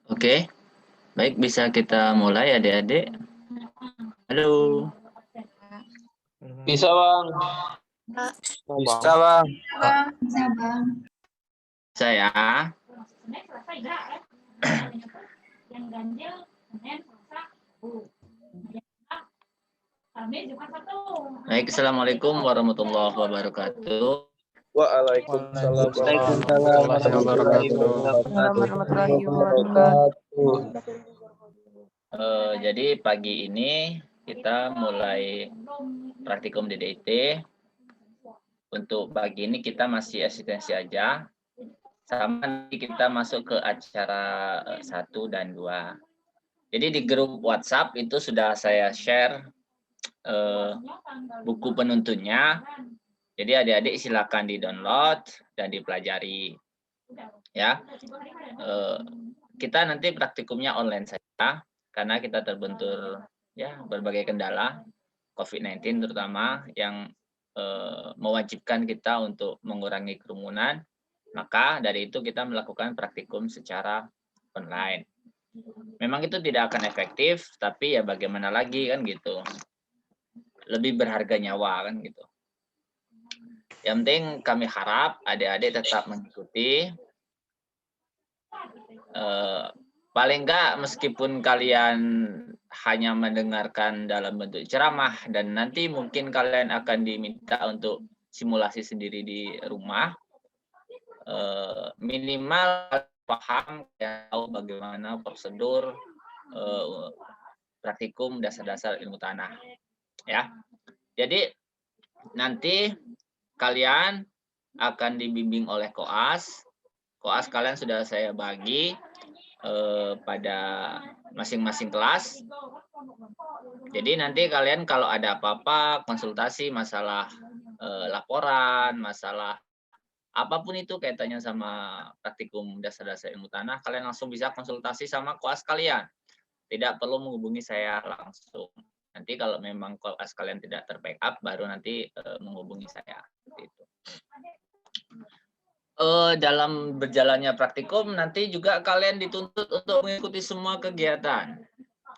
Oke, baik, bisa kita mulai adik-adik. Halo. Bisa bang. Bisa bang. Bisa bang. Saya. Baik, assalamualaikum warahmatullahi wabarakatuh. Waalaikumsalam warahmatullahi Warahmatullahi wabarakatuh. Jadi pagi ini kita mulai praktikum DDIT. Untuk pagi ini kita masih asistensi aja. Sama nanti kita masuk ke acara 1 dan 2. Jadi di grup WhatsApp itu sudah saya share buku penuntunnya. Jadi adik-adik silakan di-download dan dipelajari. Ya. Kita nanti praktikumnya online saja karena kita terbentur ya berbagai kendala COVID-19 terutama yang mewajibkan kita untuk mengurangi kerumunan. Maka dari itu kita melakukan praktikum secara online. Memang itu tidak akan efektif, tapi ya bagaimana lagi kan gitu. Lebih berharga nyawa kan gitu. Yang penting kami harap adik-adik tetap mengikuti. Paling enggak meskipun kalian hanya mendengarkan dalam bentuk ceramah dan nanti mungkin kalian akan diminta untuk simulasi sendiri di rumah, minimal paham ya, tahu bagaimana prosedur praktikum dasar-dasar ilmu tanah ya. Jadi nanti kalian akan dibimbing oleh koas. Koas kalian sudah saya bagi pada masing-masing kelas. Jadi nanti kalian kalau ada apa-apa konsultasi masalah laporan, masalah apapun itu kaitannya sama praktikum dasar-dasar ilmu tanah, kalian langsung bisa konsultasi sama koas kalian. Tidak perlu menghubungi saya langsung. Nanti kalau memang koas kalian tidak terbackup, baru nanti menghubungi saya. Seperti itu. Dalam berjalannya praktikum, nanti juga kalian dituntut untuk mengikuti semua kegiatan,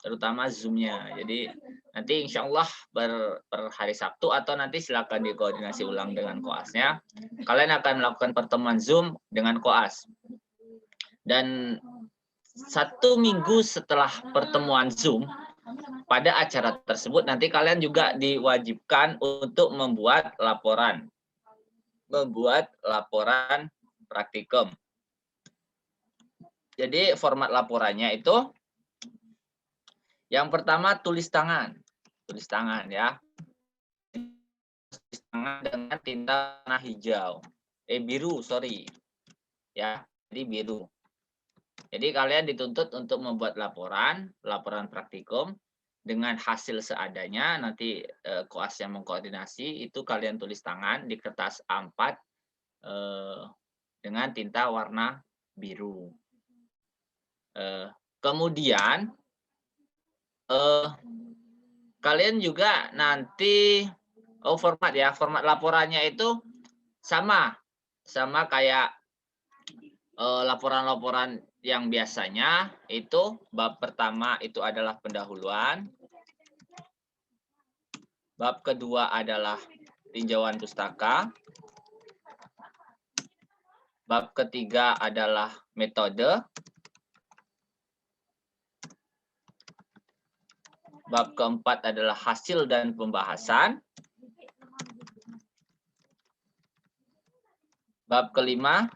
terutama Zoom-nya. Jadi nanti insya Allah per hari Sabtu atau nanti silakan dikoordinasi ulang dengan koasnya. Kalian akan melakukan pertemuan Zoom dengan koas. Dan 1 minggu setelah pertemuan Zoom, pada acara tersebut nanti kalian juga diwajibkan untuk membuat laporan. Praktikum. Jadi format laporannya itu yang pertama tulis tangan ya. Tulis tangan dengan tinta warna hijau. Biru, sorry. Ya, jadi biru. Jadi kalian dituntut untuk membuat laporan praktikum dengan hasil seadanya. Nanti koas yang mengkoordinasi itu kalian tulis tangan di kertas A4 dengan tinta warna biru. Kemudian kalian juga nanti format laporannya itu sama kayak laporan-laporan yang biasanya. Itu bab pertama itu adalah pendahuluan, bab kedua adalah tinjauan pustaka, bab ketiga adalah metode, bab keempat adalah hasil dan pembahasan, bab kelima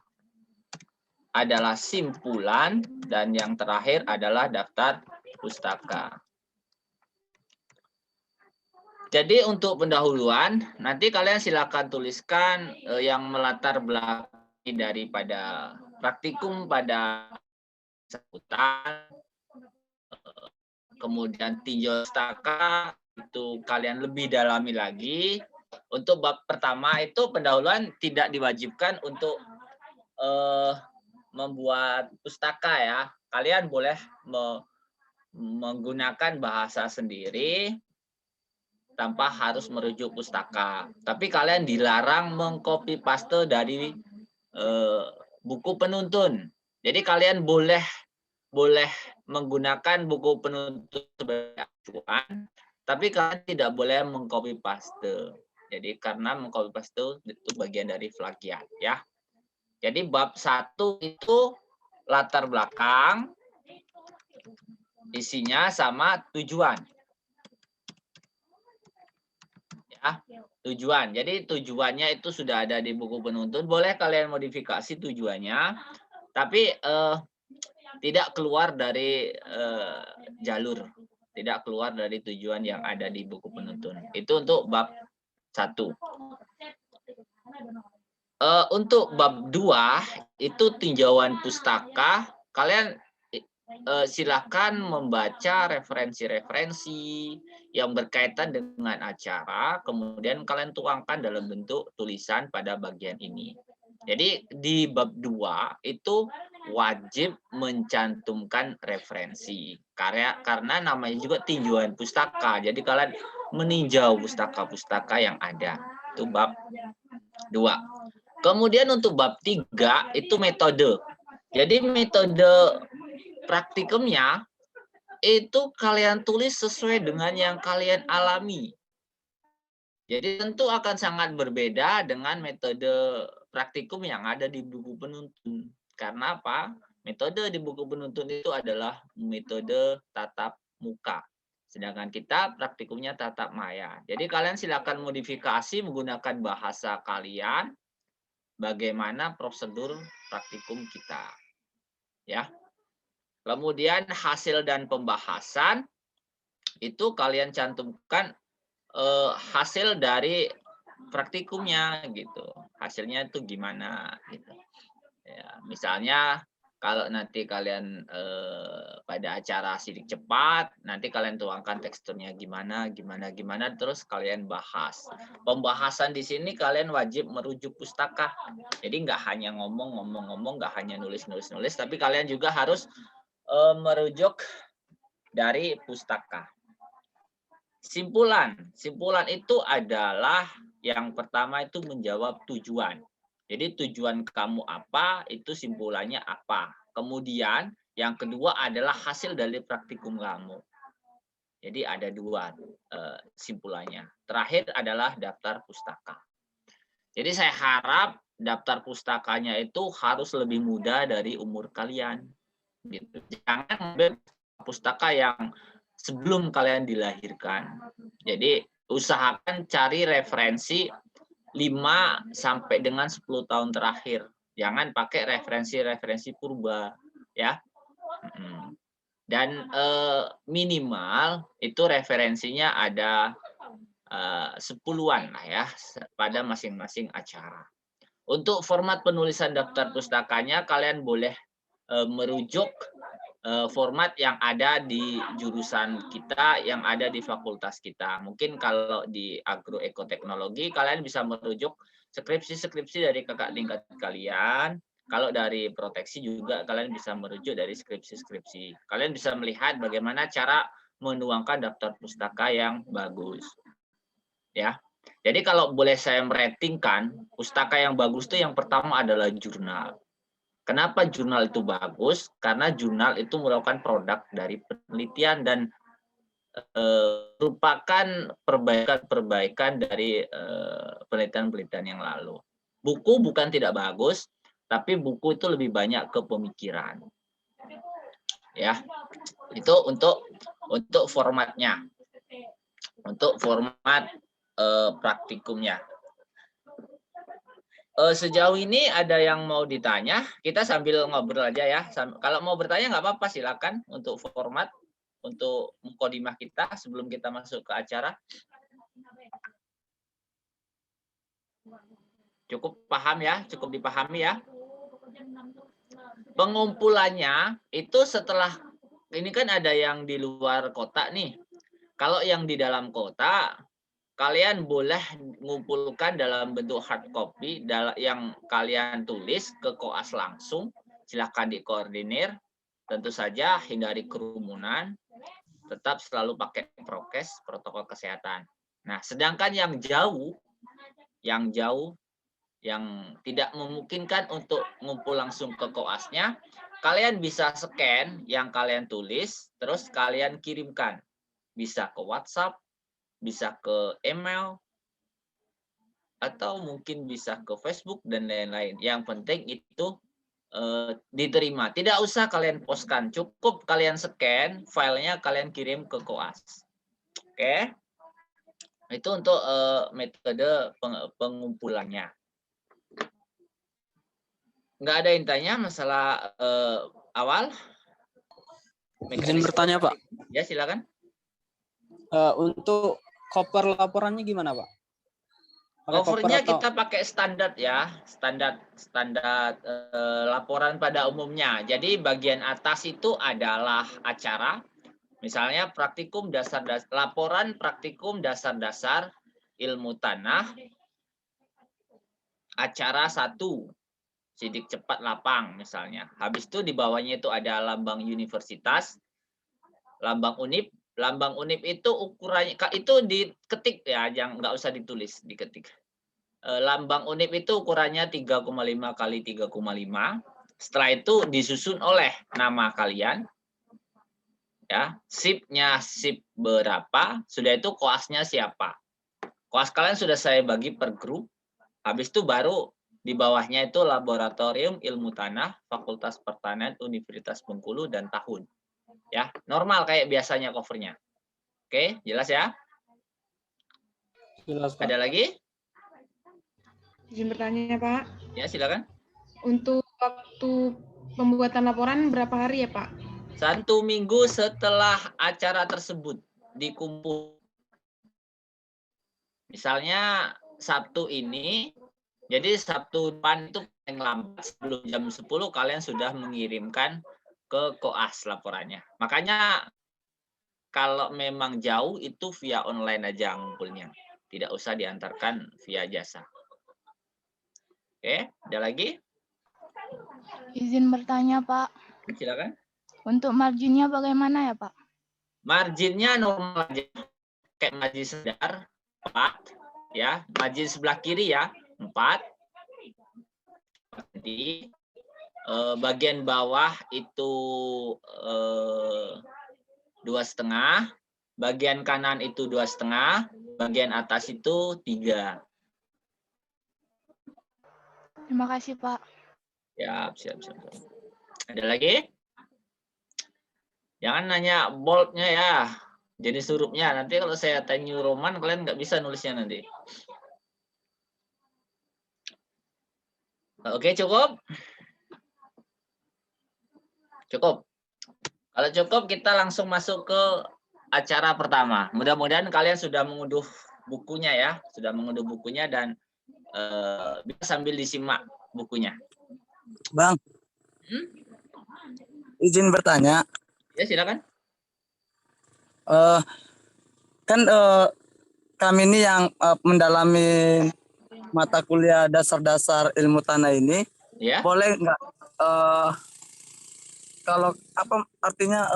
adalah simpulan, dan yang terakhir adalah daftar pustaka. Jadi untuk pendahuluan, nanti kalian silakan tuliskan yang melatar belakang daripada praktikum pada seputar. kemudian tinjau pustaka itu kalian lebih dalami lagi. Untuk bab pertama itu pendahuluan tidak diwajibkan untuk membuat pustaka ya. Kalian boleh menggunakan bahasa sendiri tanpa harus merujuk pustaka. Tapi kalian dilarang mengcopy paste dari buku penuntun. Jadi kalian boleh menggunakan buku penuntun sebagai acuan, tapi kalian tidak boleh mengcopy paste. Jadi karena mengcopy paste itu bagian dari plagiat ya. Jadi bab 1 itu latar belakang, isinya sama tujuan. Ya, tujuan. Jadi tujuannya itu sudah ada di buku penuntun. Boleh kalian modifikasi tujuannya, tapi tidak keluar dari jalur, tidak keluar dari tujuan yang ada di buku penuntun. Itu untuk bab 1. Untuk bab 2 itu tinjauan pustaka. Kalian silakan membaca referensi-referensi yang berkaitan dengan acara, kemudian kalian tuangkan dalam bentuk tulisan pada bagian ini. Jadi di bab 2 itu wajib mencantumkan referensi. Karena namanya juga tinjauan pustaka. Jadi kalian meninjau pustaka-pustaka yang ada. Itu bab 2. Kemudian untuk bab 3 itu metode. Jadi metode praktikumnya itu kalian tulis sesuai dengan yang kalian alami. Jadi tentu akan sangat berbeda dengan metode praktikum yang ada di buku penuntun. Karena apa? Metode di buku penuntun itu adalah metode tatap muka. Sedangkan kita praktikumnya tatap maya. Jadi kalian silakan modifikasi menggunakan bahasa kalian bagaimana prosedur praktikum kita. Ya. Kemudian hasil dan pembahasan itu kalian cantumkan hasil dari praktikumnya gitu. Hasilnya itu gimana gitu. Ya, misalnya kalau nanti kalian pada acara sidik cepat, nanti kalian tuangkan teksturnya gimana, terus kalian bahas. Pembahasan di sini kalian wajib merujuk pustaka. Jadi nggak hanya ngomong, nggak hanya nulis, tapi kalian juga harus merujuk dari pustaka. Simpulan itu adalah yang pertama itu menjawab tujuan. Jadi tujuan kamu apa, itu simpulannya apa. Kemudian yang kedua adalah hasil dari praktikum kamu. Jadi ada 2 simpulannya. Terakhir adalah daftar pustaka. Jadi saya harap daftar pustakanya itu harus lebih muda dari umur kalian. Gitu. Jangan ambil pustaka yang sebelum kalian dilahirkan. Jadi usahakan cari referensi 5 sampai dengan 10 tahun terakhir. Jangan pakai referensi purba ya. Dan minimal itu referensinya ada 10-an lah ya pada masing-masing acara. Untuk format penulisan daftar pustakanya kalian boleh merujuk format yang ada di jurusan kita, yang ada di fakultas kita. Mungkin kalau di agroekoteknologi kalian bisa merujuk skripsi dari kakak tingkat kalian. Kalau dari proteksi juga kalian bisa merujuk dari skripsi. Kalian bisa melihat bagaimana cara menuangkan daftar pustaka yang bagus. Ya. Jadi kalau boleh saya meratingkan, pustaka yang bagus itu yang pertama adalah jurnal. Kenapa jurnal itu bagus? Karena jurnal itu merupakan produk dari penelitian dan merupakan perbaikan dari penelitian yang lalu. Buku bukan tidak bagus, tapi buku itu lebih banyak ke pemikiran. Ya, itu untuk formatnya, untuk format praktikumnya. Sejauh ini ada yang mau ditanya? Kita sambil ngobrol aja ya. Kalau mau bertanya nggak apa-apa, silakan untuk format, untuk mukadimah kita sebelum kita masuk ke acara. Cukup paham ya? Cukup dipahami ya? Pengumpulannya itu setelah ini kan ada yang di luar kota nih. Kalau yang di dalam kota, kalian boleh mengumpulkan dalam bentuk hard copy yang kalian tulis ke koas langsung. Silahkan dikoordinir. Tentu saja hindari kerumunan. Tetap selalu pakai prokes, protokol kesehatan. Nah, sedangkan yang yang tidak memungkinkan untuk ngumpul langsung ke koasnya, kalian bisa scan yang kalian tulis, terus kalian kirimkan. Bisa ke WhatsApp, bisa ke email, atau mungkin bisa ke Facebook dan lain-lain. Yang penting itu diterima. Tidak usah kalian postkan, cukup kalian scan filenya, kalian kirim ke koas. Oke, itu untuk metode pengumpulannya. Nggak ada yang tanya masalah awal? Izin bertanya, Pak. Ya, silakan. Untuk koper laporannya gimana, Pak? Covernya kita pakai standar ya, standar laporan pada umumnya. Jadi bagian atas itu adalah acara, misalnya praktikum laporan praktikum dasar-dasar ilmu tanah, acara 1, sidik cepat lapang misalnya. Habis itu di bawahnya itu ada lambang universitas, lambang UNIP. Lambang UNIP itu ukurannya, itu diketik ya, yang nggak usah ditulis, diketik. Lambang UNIP itu ukurannya 3,5 kali 3,5. Setelah itu disusun oleh nama kalian, ya, SIP-nya SIP berapa, sudah itu koasnya siapa. Koas kalian sudah saya bagi per grup. Habis itu baru di bawahnya itu Laboratorium Ilmu Tanah, Fakultas Pertanian, Universitas Bengkulu, dan tahun. Ya, normal kayak biasanya covernya. Oke, jelas ya? Jelas, Pak. Ada lagi? Izin bertanya, Pak. Ya, silakan. Untuk waktu pembuatan laporan berapa hari ya, Pak? 1 minggu setelah acara tersebut dikumpul. Misalnya Sabtu ini, jadi Sabtu depan itu yang lambat sebelum jam 10 kalian sudah mengirimkan ke koas laporannya. Makanya kalau memang jauh itu via online aja ngumpulnya. Tidak usah diantarkan via jasa. Oke, ada lagi? Izin bertanya, Pak. Silakan. Untuk marginnya bagaimana ya, Pak? Marginnya normal aja. Kayak margin sedar 4 ya, margin sebelah kiri ya 4. Jadi bagian bawah itu 2,5, bagian kanan itu 2,5, bagian atas itu 3. Terima kasih, Pak. Ya, siap. Ada lagi? Jangan nanya boldnya ya, jenis hurufnya. Nanti kalau saya tanya roman, kalian nggak bisa nulisnya nanti. Oke, cukup? Cukup. Kalau cukup, kita langsung masuk ke acara pertama. Mudah-mudahan kalian sudah mengunduh bukunya ya, dan bisa sambil disimak bukunya. Bang, izin bertanya. Ya, silakan. Kan kami ini yang mendalami mata kuliah dasar-dasar ilmu tanah ini, Ya. boleh nggak kalau apa artinya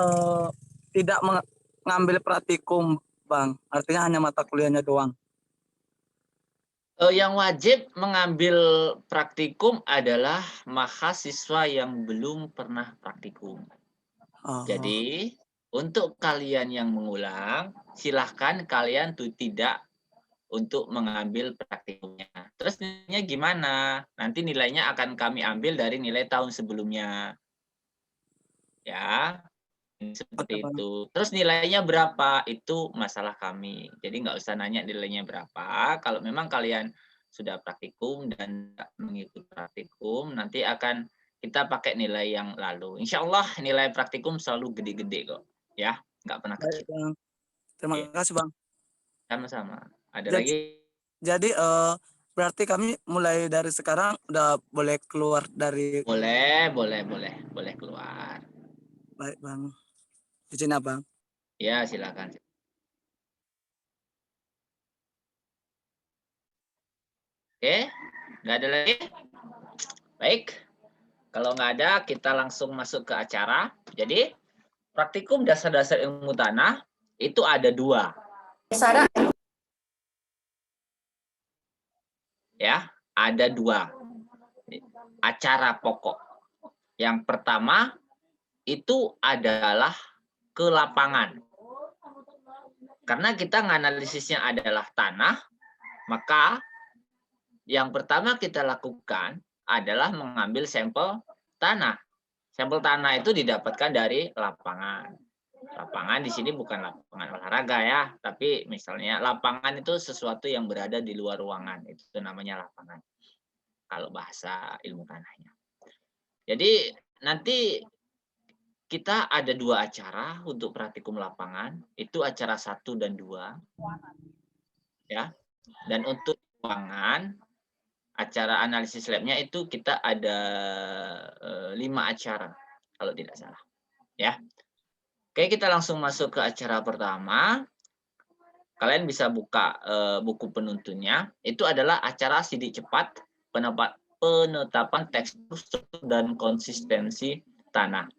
tidak mengambil praktikum, Bang? Artinya hanya mata kuliahnya doang. Yang wajib mengambil praktikum adalah mahasiswa yang belum pernah praktikum. Jadi untuk kalian yang mengulang, silahkan kalian tuh tidak untuk mengambil praktikumnya. Terus nilainya gimana? Nanti nilainya akan kami ambil dari nilai tahun sebelumnya. Ya, seperti itu. Terus nilainya berapa? Itu masalah kami. Jadi nggak usah nanya nilainya berapa. Kalau memang kalian sudah praktikum dan mengikuti praktikum, nanti akan kita pakai nilai yang lalu. Insya Allah nilai praktikum selalu gede-gede kok. Ya, nggak pernah kecil. Bang. Terima kasih, Bang. Sama-sama. Ada lagi? Jadi berarti kami mulai dari sekarang udah boleh keluar dari. Boleh keluar. Baik, Bang. Izin Abang. Ya, silakan. Oke, nggak ada lagi? Baik, kalau nggak ada, kita langsung masuk ke acara. Jadi, praktikum dasar-dasar ilmu tanah itu ada 2. Ya, ada 2 acara pokok. Yang pertama itu adalah ke lapangan. Karena kita nganalisisnya adalah tanah, maka yang pertama kita lakukan adalah mengambil sampel tanah. Sampel tanah itu didapatkan dari lapangan. Lapangan di sini bukan lapangan olahraga ya, tapi misalnya lapangan itu sesuatu yang berada di luar ruangan, itu namanya lapangan. Kalau bahasa ilmu tanahnya. Jadi nanti kita ada 2 acara untuk praktikum lapangan, itu acara 1 dan 2. Ya. Dan untuk ruangan, acara analisis labnya itu kita ada 5 acara, kalau tidak salah. Ya. Oke, kita langsung masuk ke acara pertama. Kalian bisa buka buku penuntunnya. Itu adalah acara sidik cepat penetapan tekstur dan konsistensi tanah.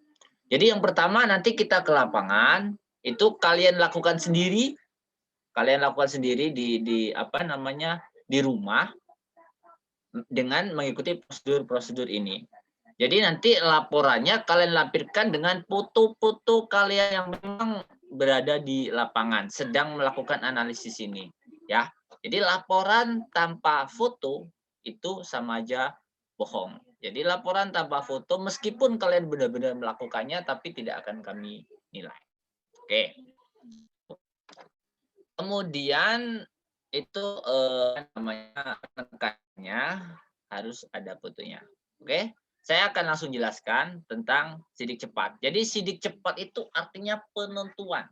Jadi yang pertama nanti kita ke lapangan, itu kalian lakukan sendiri. Kalian lakukan sendiri di rumah dengan mengikuti prosedur-prosedur ini. Jadi nanti laporannya kalian lampirkan dengan foto-foto kalian yang memang berada di lapangan sedang melakukan analisis ini, ya. Jadi laporan tanpa foto itu sama aja bohong. Jadi laporan tanpa foto meskipun kalian benar-benar melakukannya tapi tidak akan kami nilai. Oke. Kemudian itu namanya penekanannya harus ada fotonya. Oke. Saya akan langsung jelaskan tentang sidik cepat. Jadi sidik cepat itu artinya penentuan.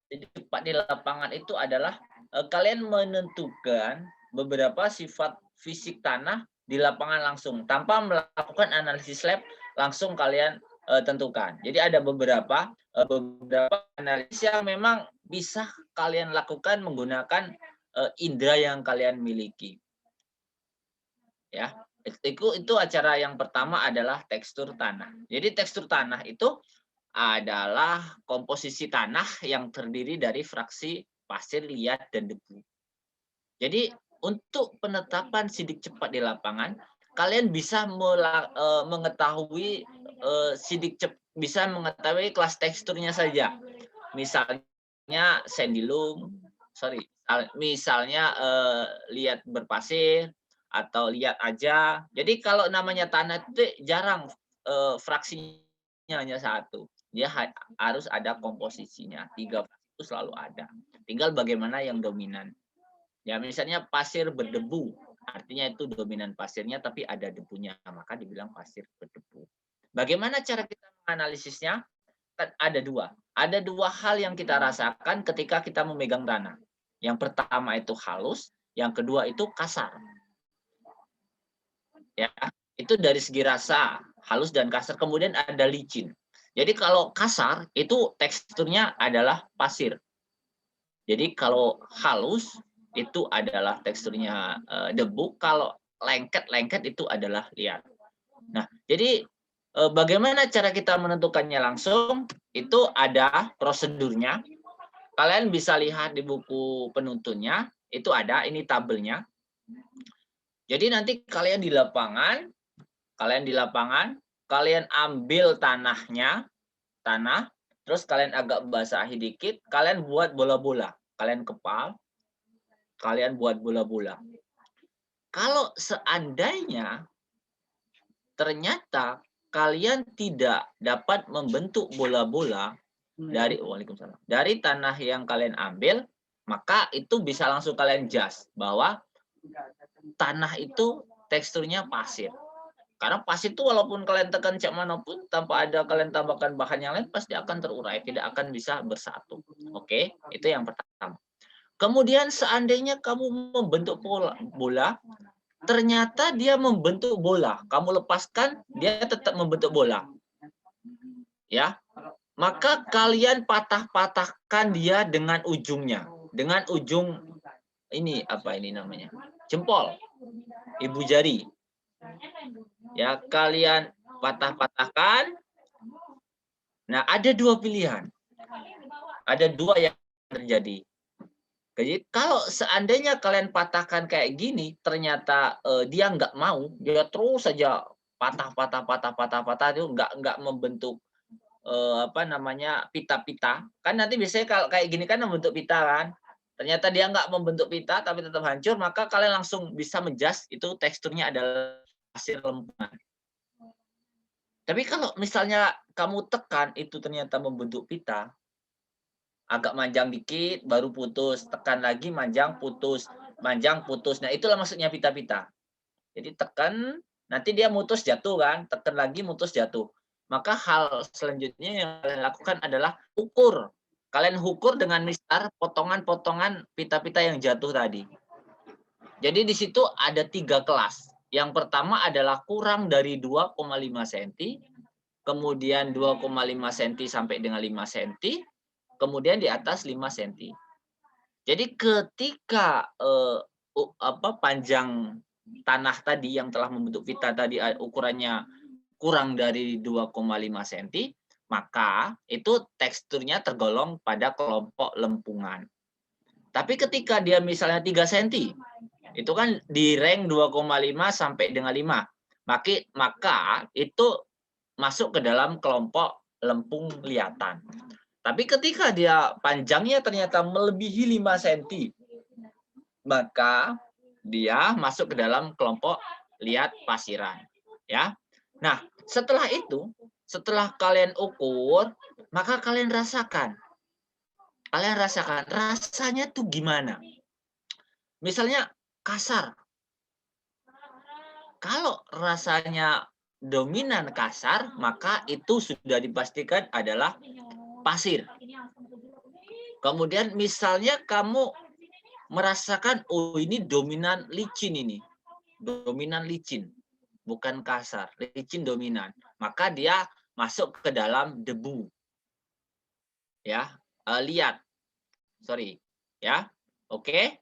Sidik cepat di lapangan itu adalah kalian menentukan beberapa sifat fisik tanah di lapangan langsung tanpa melakukan analisis lab, langsung kalian tentukan. Jadi ada beberapa analisis yang memang bisa kalian lakukan menggunakan indera yang kalian miliki. Ya. Itu acara yang pertama adalah tekstur tanah. Jadi tekstur tanah itu adalah komposisi tanah yang terdiri dari fraksi pasir, liat, dan debu. Jadi untuk penetapan sidik cepat di lapangan, kalian bisa mengetahui bisa mengetahui kelas teksturnya saja. Misalnya misalnya liat berpasir, atau lihat aja. Jadi kalau namanya tanah itu jarang fraksinya hanya 1. Dia harus ada komposisinya. 3 itu selalu ada. Tinggal bagaimana yang dominan. Ya misalnya pasir berdebu, artinya itu dominan pasirnya tapi ada debunya, maka dibilang pasir berdebu. Bagaimana cara kita menganalisisnya? Kan ada 2. Ada 2 hal yang kita rasakan ketika kita memegang tanah. Yang pertama itu halus, yang kedua itu kasar. Ya, itu dari segi rasa, halus dan kasar. Kemudian ada licin. Jadi kalau kasar itu teksturnya adalah pasir. Jadi kalau halus itu adalah teksturnya debu, kalau lengket itu adalah liat. Nah, jadi bagaimana cara kita menentukannya langsung? Itu ada prosedurnya. Kalian bisa lihat di buku penuntunnya, itu ada, ini tabelnya. Jadi nanti kalian di lapangan, kalian ambil tanah, terus kalian agak basahi dikit, kalian buat bola-bola, kalian kepal, kalian buat bola-bola. Kalau seandainya ternyata kalian tidak dapat membentuk bola-bola dari tanah yang kalian ambil, maka itu bisa langsung kalian jas bahwa tanah itu teksturnya pasir. Karena pasir itu walaupun kalian tekan cak manapun, tanpa ada kalian tambahkan bahan yang lain, pasti akan terurai, tidak akan bisa bersatu. Oke, itu yang pertama. Kemudian seandainya kamu membentuk bola, ternyata dia membentuk bola. Kamu lepaskan, dia tetap membentuk bola. Ya, maka kalian patah-patahkan dia dengan ujungnya. Dengan ujung ini apa ini namanya? Jempol. Ibu jari. Ya, kalian patah-patahkan. Nah, ada dua pilihan. Ada dua yang terjadi. Jadi kalau seandainya kalian patahkan kayak gini, ternyata dia nggak mau, dia terus saja patah, itu nggak membentuk apa namanya pita-pita. Kan nanti biasanya kalau kayak gini kan membentuk pita kan. Ternyata dia nggak membentuk pita tapi tetap hancur, maka kalian langsung bisa menjudge itu teksturnya adalah pasir lempengan. Tapi kalau misalnya kamu tekan itu ternyata membentuk pita, agak manjang dikit baru putus, tekan lagi manjang putus. Nah, itulah maksudnya pita-pita. Jadi tekan, nanti dia mutus jatuh kan, tekan lagi mutus jatuh. Maka hal selanjutnya yang kalian lakukan adalah ukur. Kalian ukur dengan mistar potongan-potongan pita-pita yang jatuh tadi. Jadi di situ ada 3 kelas. Yang pertama adalah kurang dari 2,5 cm, kemudian 2,5 cm sampai dengan 5 cm, kemudian di atas 5 cm. Jadi ketika panjang tanah tadi yang telah membentuk pita tadi ukurannya kurang dari 2,5 cm, maka itu teksturnya tergolong pada kelompok lempungan. Tapi ketika dia misalnya 3 cm, itu kan di rank 2,5 sampai dengan 5. Maka itu masuk ke dalam kelompok lempung lihatan. Tapi ketika dia panjangnya ternyata melebihi 5 cm, maka dia masuk ke dalam kelompok liat pasiran. Ya. Nah, setelah itu, setelah kalian ukur, maka kalian rasakan. Rasanya tuh gimana? Misalnya kasar. Kalau rasanya dominan kasar, maka itu sudah dipastikan adalah pasir. Kemudian misalnya kamu merasakan, oh ini dominan licin ini. Dominan licin, bukan kasar. Licin dominan. Maka dia masuk ke dalam debu. Ya, liat. Sorry. Ya, oke.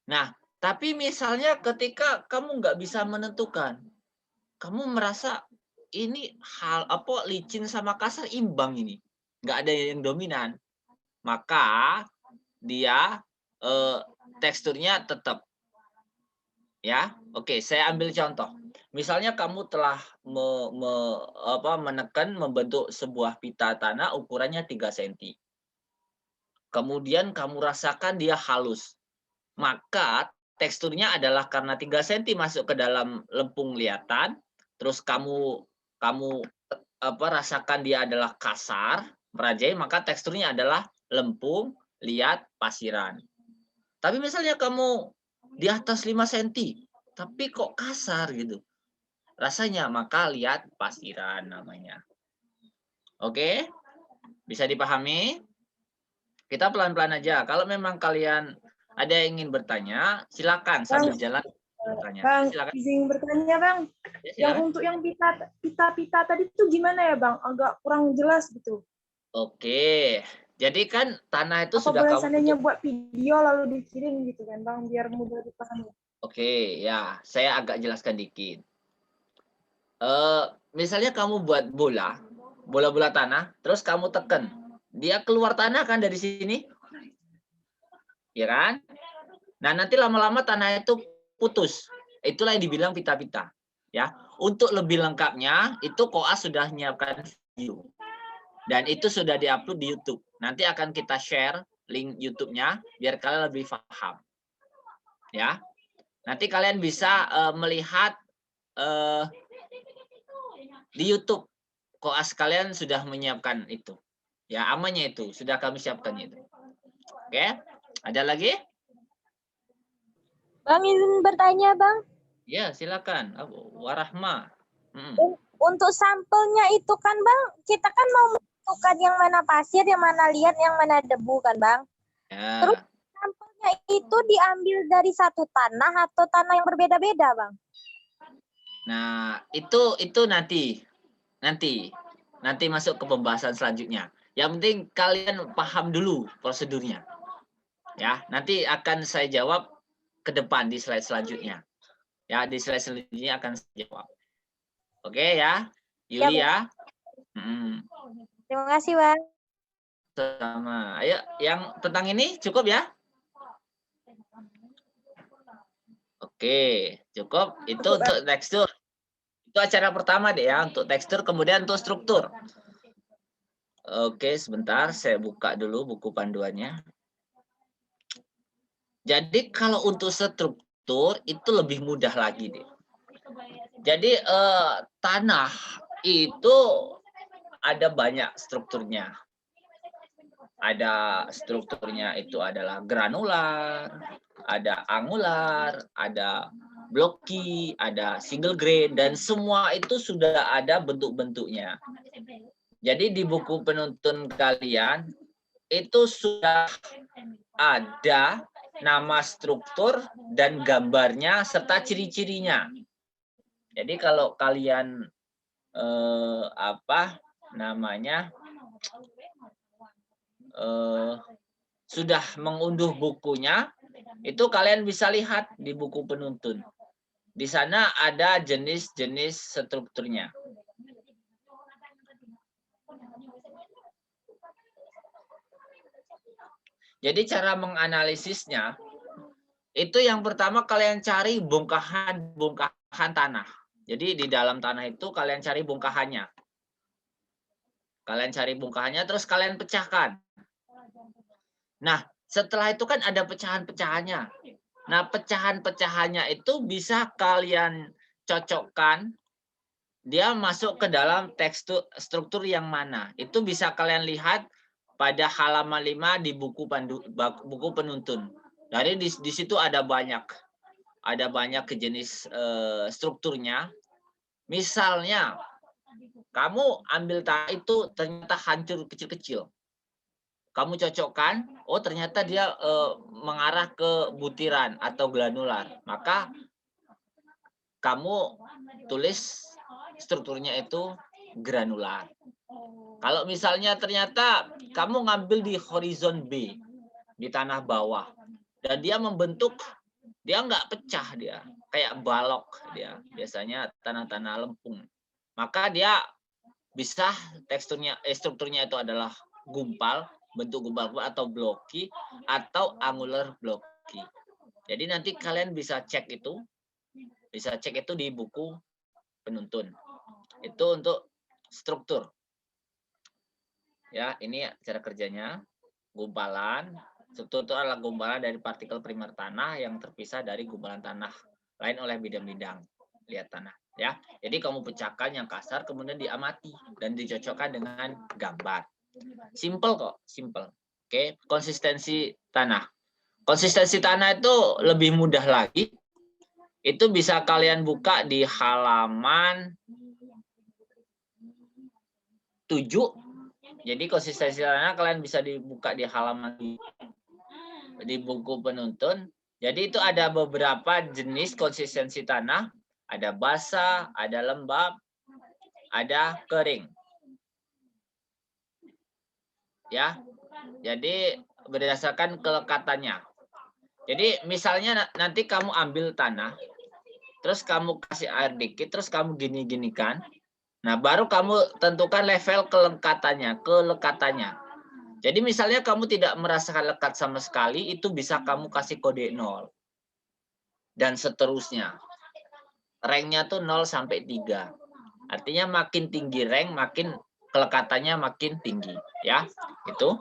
Nah, tapi misalnya ketika kamu nggak bisa menentukan, kamu merasa ini hal apa licin sama kasar imbang ini, nggak ada yang dominan, maka dia teksturnya tetap. Ya, oke. Saya ambil contoh. Misalnya kamu telah menekan membentuk sebuah pita tanah ukurannya 3 cm. Kemudian kamu rasakan dia halus. Maka teksturnya adalah karena 3 cm masuk ke dalam lempung lihatan, terus kamu rasakan dia adalah kasar, merajai, maka teksturnya adalah lempung liat pasiran. Tapi misalnya kamu di atas 5 cm, tapi kok kasar gitu rasanya, maka liat pasiran namanya. Oke? Bisa dipahami? Kita pelan-pelan aja. Kalau memang kalian ada yang ingin bertanya, silakan sambil jalan bertanya. Bang, Silakan. izin bertanya Bang. Ya, Yang untuk yang pita-pita tadi itu gimana ya Bang? Agak kurang jelas gitu. Oke. Jadi kan tanah itu Apa sudah boleh kamu seandainya buat video lalu dikirim gitu kan Bang, biar mudah dipahami. Oke, ya, saya agak jelaskan dikit. Misalnya kamu buat bola tanah, terus kamu tekan, dia keluar tanah kan dari sini, ya kan? Nah, nanti lama-lama tanah itu putus. Itulah yang dibilang pita-pita. Ya, untuk lebih lengkapnya itu Koas sudah menyiapkan video dan itu sudah diupload di YouTube. Nanti akan kita share link YouTube-nya biar kalian lebih paham. Ya, nanti kalian bisa melihat di YouTube. Koas kalian sudah menyiapkan itu. Ya, amannya itu sudah kami siapkan itu. Oke, ada lagi? Bang, izin bertanya, Bang. Ya, silakan. Warahmah. Untuk sampelnya itu kan, Bang, kita kan mau menentukan yang mana pasir, yang mana liat, yang mana debu kan, Bang? Ya. Terus sampelnya itu diambil dari satu tanah atau tanah yang berbeda-beda, Bang? Nah, itu nanti masuk ke pembahasan selanjutnya. Yang penting kalian paham dulu prosedurnya. Ya, nanti akan saya jawab ke depan di slide selanjutnya. Ya, di slide selanjutnya akan saya jawab. Oke ya, Yuli ya. Terima kasih, Bang. Sama. Ayo, yang tentang ini cukup ya? Oke, cukup. Itu untuk tekstur. Itu acara pertama deh ya, untuk tekstur, kemudian untuk struktur. Oke, sebentar saya buka dulu buku panduannya. Jadi kalau untuk struktur itu lebih mudah lagi deh. Jadi tanah itu ada banyak strukturnya. Ada strukturnya itu adalah granular, ada angular, ada blocky, ada single grain, dan semua itu sudah ada bentuk-bentuknya. Jadi di buku penuntun kalian itu sudah ada nama struktur dan gambarnya serta ciri-cirinya. Jadi kalau kalian sudah mengunduh bukunya, itu kalian bisa lihat di buku penuntun. Di sana ada jenis-jenis strukturnya. Jadi cara menganalisisnya itu yang pertama kalian cari bongkahan tanah. Jadi di dalam tanah itu kalian cari bongkahannya. Kalian cari bongkahannya terus kalian pecahkan. Nah, setelah itu kan ada pecahan-pecahannya. Nah, pecahan-pecahannya itu bisa kalian cocokkan dia masuk ke dalam tekstur struktur yang mana. Itu bisa kalian lihat pada halaman 5 di buku penuntun. Dari di situ ada banyak jenis strukturnya. Misalnya kamu ambil tanah itu ternyata hancur kecil-kecil. Kamu cocokkan, oh ternyata dia mengarah ke butiran atau granular. Maka kamu tulis strukturnya itu granular. Kalau misalnya ternyata kamu ngambil di horizon B, di tanah bawah, dan dia membentuk, dia nggak pecah dia, kayak balok dia, biasanya tanah-tanah lempung. Maka dia bisa strukturnya itu adalah gumpal, bentuk gumpal atau blocky, atau angular blocky. Jadi nanti kalian bisa cek itu di buku penuntun. Itu untuk struktur. Ya, ini cara kerjanya. Gumpalan. Struktur itu adalah gumpalan dari partikel primer tanah yang terpisah dari gumpalan tanah lain oleh bidang-bidang lihat tanah. Ya, jadi kamu pecahkan yang kasar, kemudian diamati dan dicocokkan dengan gambar. Simple kok, simple. Oke, konsistensi tanah. Konsistensi tanah itu lebih mudah lagi. Itu bisa kalian buka di halaman 7. Jadi konsistensi tanah kalian bisa dibuka di halaman di buku penuntun. Jadi itu ada beberapa jenis konsistensi tanah. Ada basah, ada lembab, ada kering. Ya. Jadi berdasarkan kelekatannya. Jadi misalnya nanti kamu ambil tanah, terus kamu kasih air dikit, terus kamu gini-ginikan. Nah, baru kamu tentukan level kelekatannya. Jadi misalnya kamu tidak merasakan lekat sama sekali, itu bisa kamu kasih kode 0. Dan seterusnya. Ranknya tuh 0 sampai 3. Artinya makin tinggi rank, makin kelekatannya makin tinggi. Ya, itu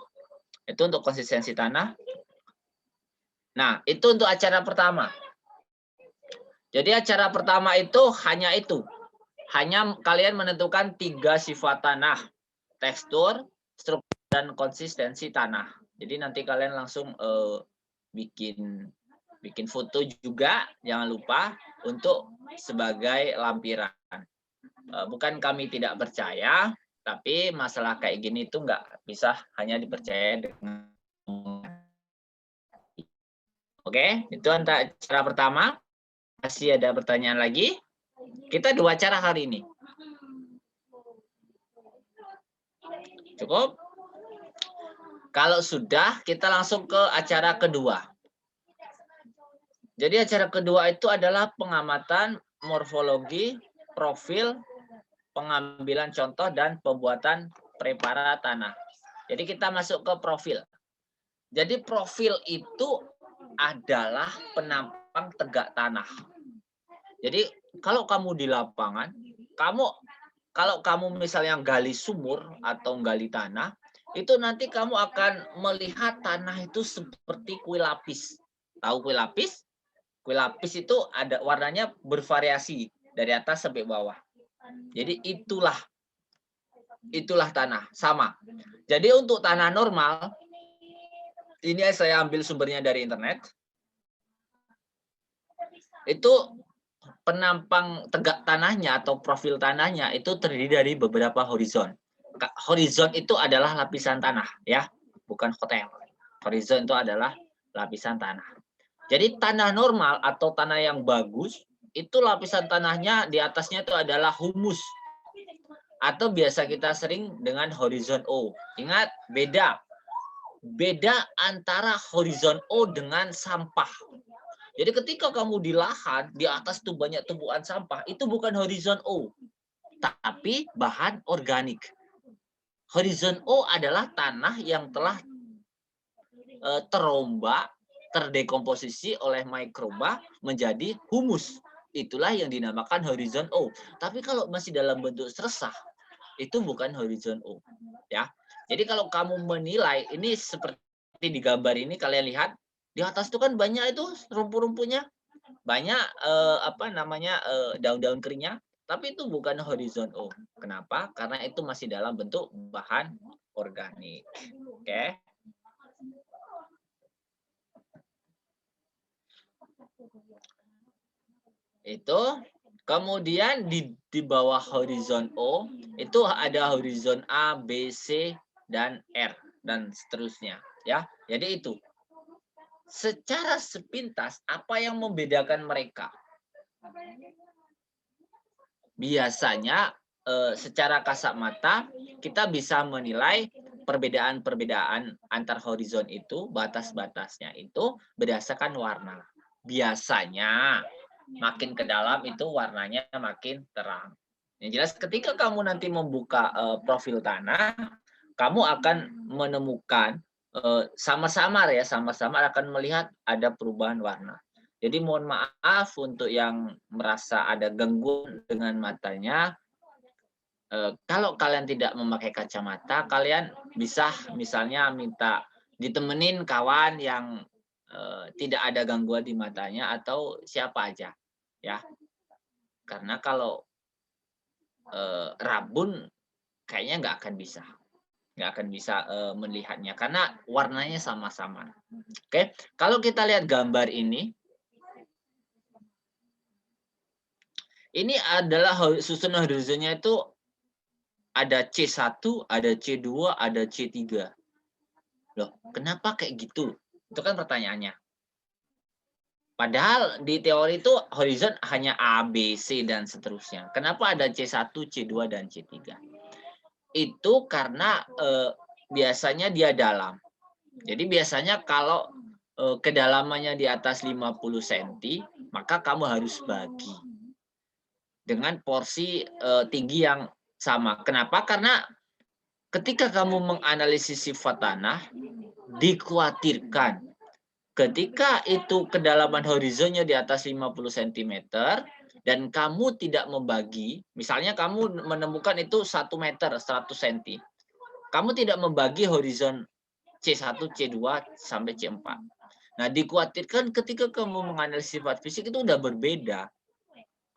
untuk konsistensi tanah. Nah, itu untuk acara pertama. Jadi acara pertama itu. Hanya kalian menentukan 3 sifat tanah. Tekstur, struktur, dan konsistensi tanah. Jadi nanti kalian langsung bikin foto juga. Jangan lupa untuk sebagai lampiran. Bukan kami tidak percaya, tapi masalah kayak gini itu nggak bisa hanya dipercaya dengan. Oke, itu cara pertama. Masih ada pertanyaan lagi? Kita 2 cara hari ini. Cukup? Kalau sudah, kita langsung ke acara kedua. Jadi acara kedua itu adalah pengamatan morfologi, profil, pengambilan contoh, dan pembuatan preparat tanah. Jadi kita masuk ke profil. Jadi profil itu adalah penampang tegak tanah. Jadi kalau kamu di lapangan, kalau kamu misalnya gali sumur atau gali tanah, itu nanti kamu akan melihat tanah itu seperti kuil lapis. Tahu kuil lapis? Kuil lapis itu ada warnanya bervariasi dari atas sampai bawah. Jadi itulah tanah, sama. Jadi untuk tanah normal, ini saya ambil sumbernya dari internet. Itu penampang tegak tanahnya atau profil tanahnya itu terdiri dari beberapa horizon. Horizon itu adalah lapisan tanah, ya, bukan hotel. Horizon itu adalah lapisan tanah. Jadi tanah normal atau tanah yang bagus, itu lapisan tanahnya di atasnya itu adalah humus. Atau biasa kita sering dengan horizon O. Ingat, beda antara horizon O dengan sampah. Jadi ketika kamu di lahan, di atas tuh banyak tumpukan sampah, itu bukan horizon O, tapi bahan organik. Horizon O adalah tanah yang telah terombak, terdekomposisi oleh mikroba menjadi humus. Itulah yang dinamakan horizon O. Tapi kalau masih dalam bentuk seresah, itu bukan horizon O. Ya. Jadi kalau kamu menilai, ini seperti di gambar ini kalian lihat, di atas itu kan banyak itu rumput-rumputnya, banyak daun-daun keringnya, tapi itu bukan horizon O. Kenapa? Karena itu masih dalam bentuk bahan organik. Oke. Itu kemudian di bawah horizon O itu ada horizon A, B, C, dan R dan seterusnya, ya. Jadi itu. Secara sepintas, apa yang membedakan mereka? Biasanya secara kasat mata kita bisa menilai perbedaan-perbedaan antar horizon itu, batas-batasnya itu berdasarkan warna. Biasanya makin ke dalam itu warnanya makin terang. Yang jelas ketika kamu nanti membuka profil tanah, kamu akan menemukan sama-sama akan melihat ada perubahan warna. Jadi mohon maaf untuk yang merasa ada gangguan dengan matanya. Kalau kalian tidak memakai kacamata, kalian bisa misalnya minta ditemenin kawan yang tidak ada gangguan di matanya atau siapa aja, ya. Karena kalau rabun kayaknya nggak akan bisa melihatnya karena warnanya sama-sama. Oke, kalau kita lihat gambar ini adalah susun horizonnya itu ada C1, ada C2, ada C3. Loh, kenapa kayak gitu? Itu kan pertanyaannya. Padahal di teori itu horizon hanya A, B, C, dan seterusnya. Kenapa ada C1, C2, dan C3? Itu karena biasanya dia dalam. Jadi biasanya kalau kedalamannya di atas 50 cm, maka kamu harus bagi dengan porsi tinggi yang sama. Kenapa? Karena ketika kamu menganalisis sifat tanah, dikhawatirkan ketika itu kedalaman horizonnya di atas 50 cm, dan kamu tidak membagi, misalnya kamu menemukan itu 1 meter 100 cm. Kamu tidak membagi horizon C1, C2 sampai C4. Nah, dikhawatirkan ketika kamu menganalisis sifat fisik itu udah berbeda.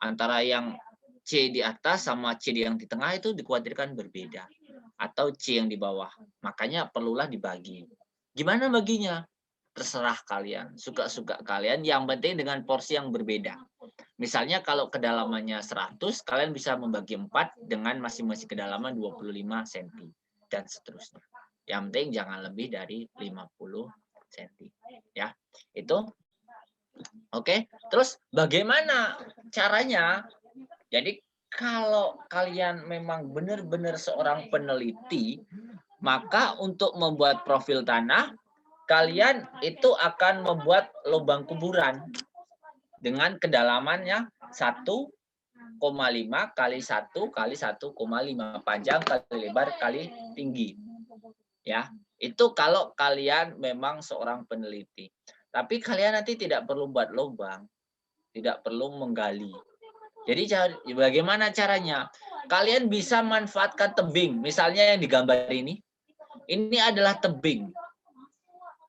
Antara yang C di atas sama C yang di tengah itu dikhawatirkan berbeda. Atau C yang di bawah. Makanya perlulah dibagi. Gimana baginya? Terserah kalian, suka-suka kalian, yang penting dengan porsi yang berbeda. Misalnya kalau kedalamannya 100, kalian bisa membagi 4 dengan masing-masing kedalaman 25 cm dan seterusnya. Yang penting jangan lebih dari 50 cm, ya. Itu oke. Terus bagaimana caranya? Jadi kalau kalian memang benar-benar seorang peneliti, Maka untuk membuat profil tanah, kalian itu akan membuat lubang kuburan dengan kedalamannya 1,5 kali 1 kali 1,5, panjang kali lebar kali tinggi. Ya, itu kalau kalian memang seorang peneliti. Tapi kalian nanti tidak perlu buat lubang, tidak perlu menggali. Jadi bagaimana caranya? Kalian bisa manfaatkan tebing. Misalnya yang digambar ini adalah tebing.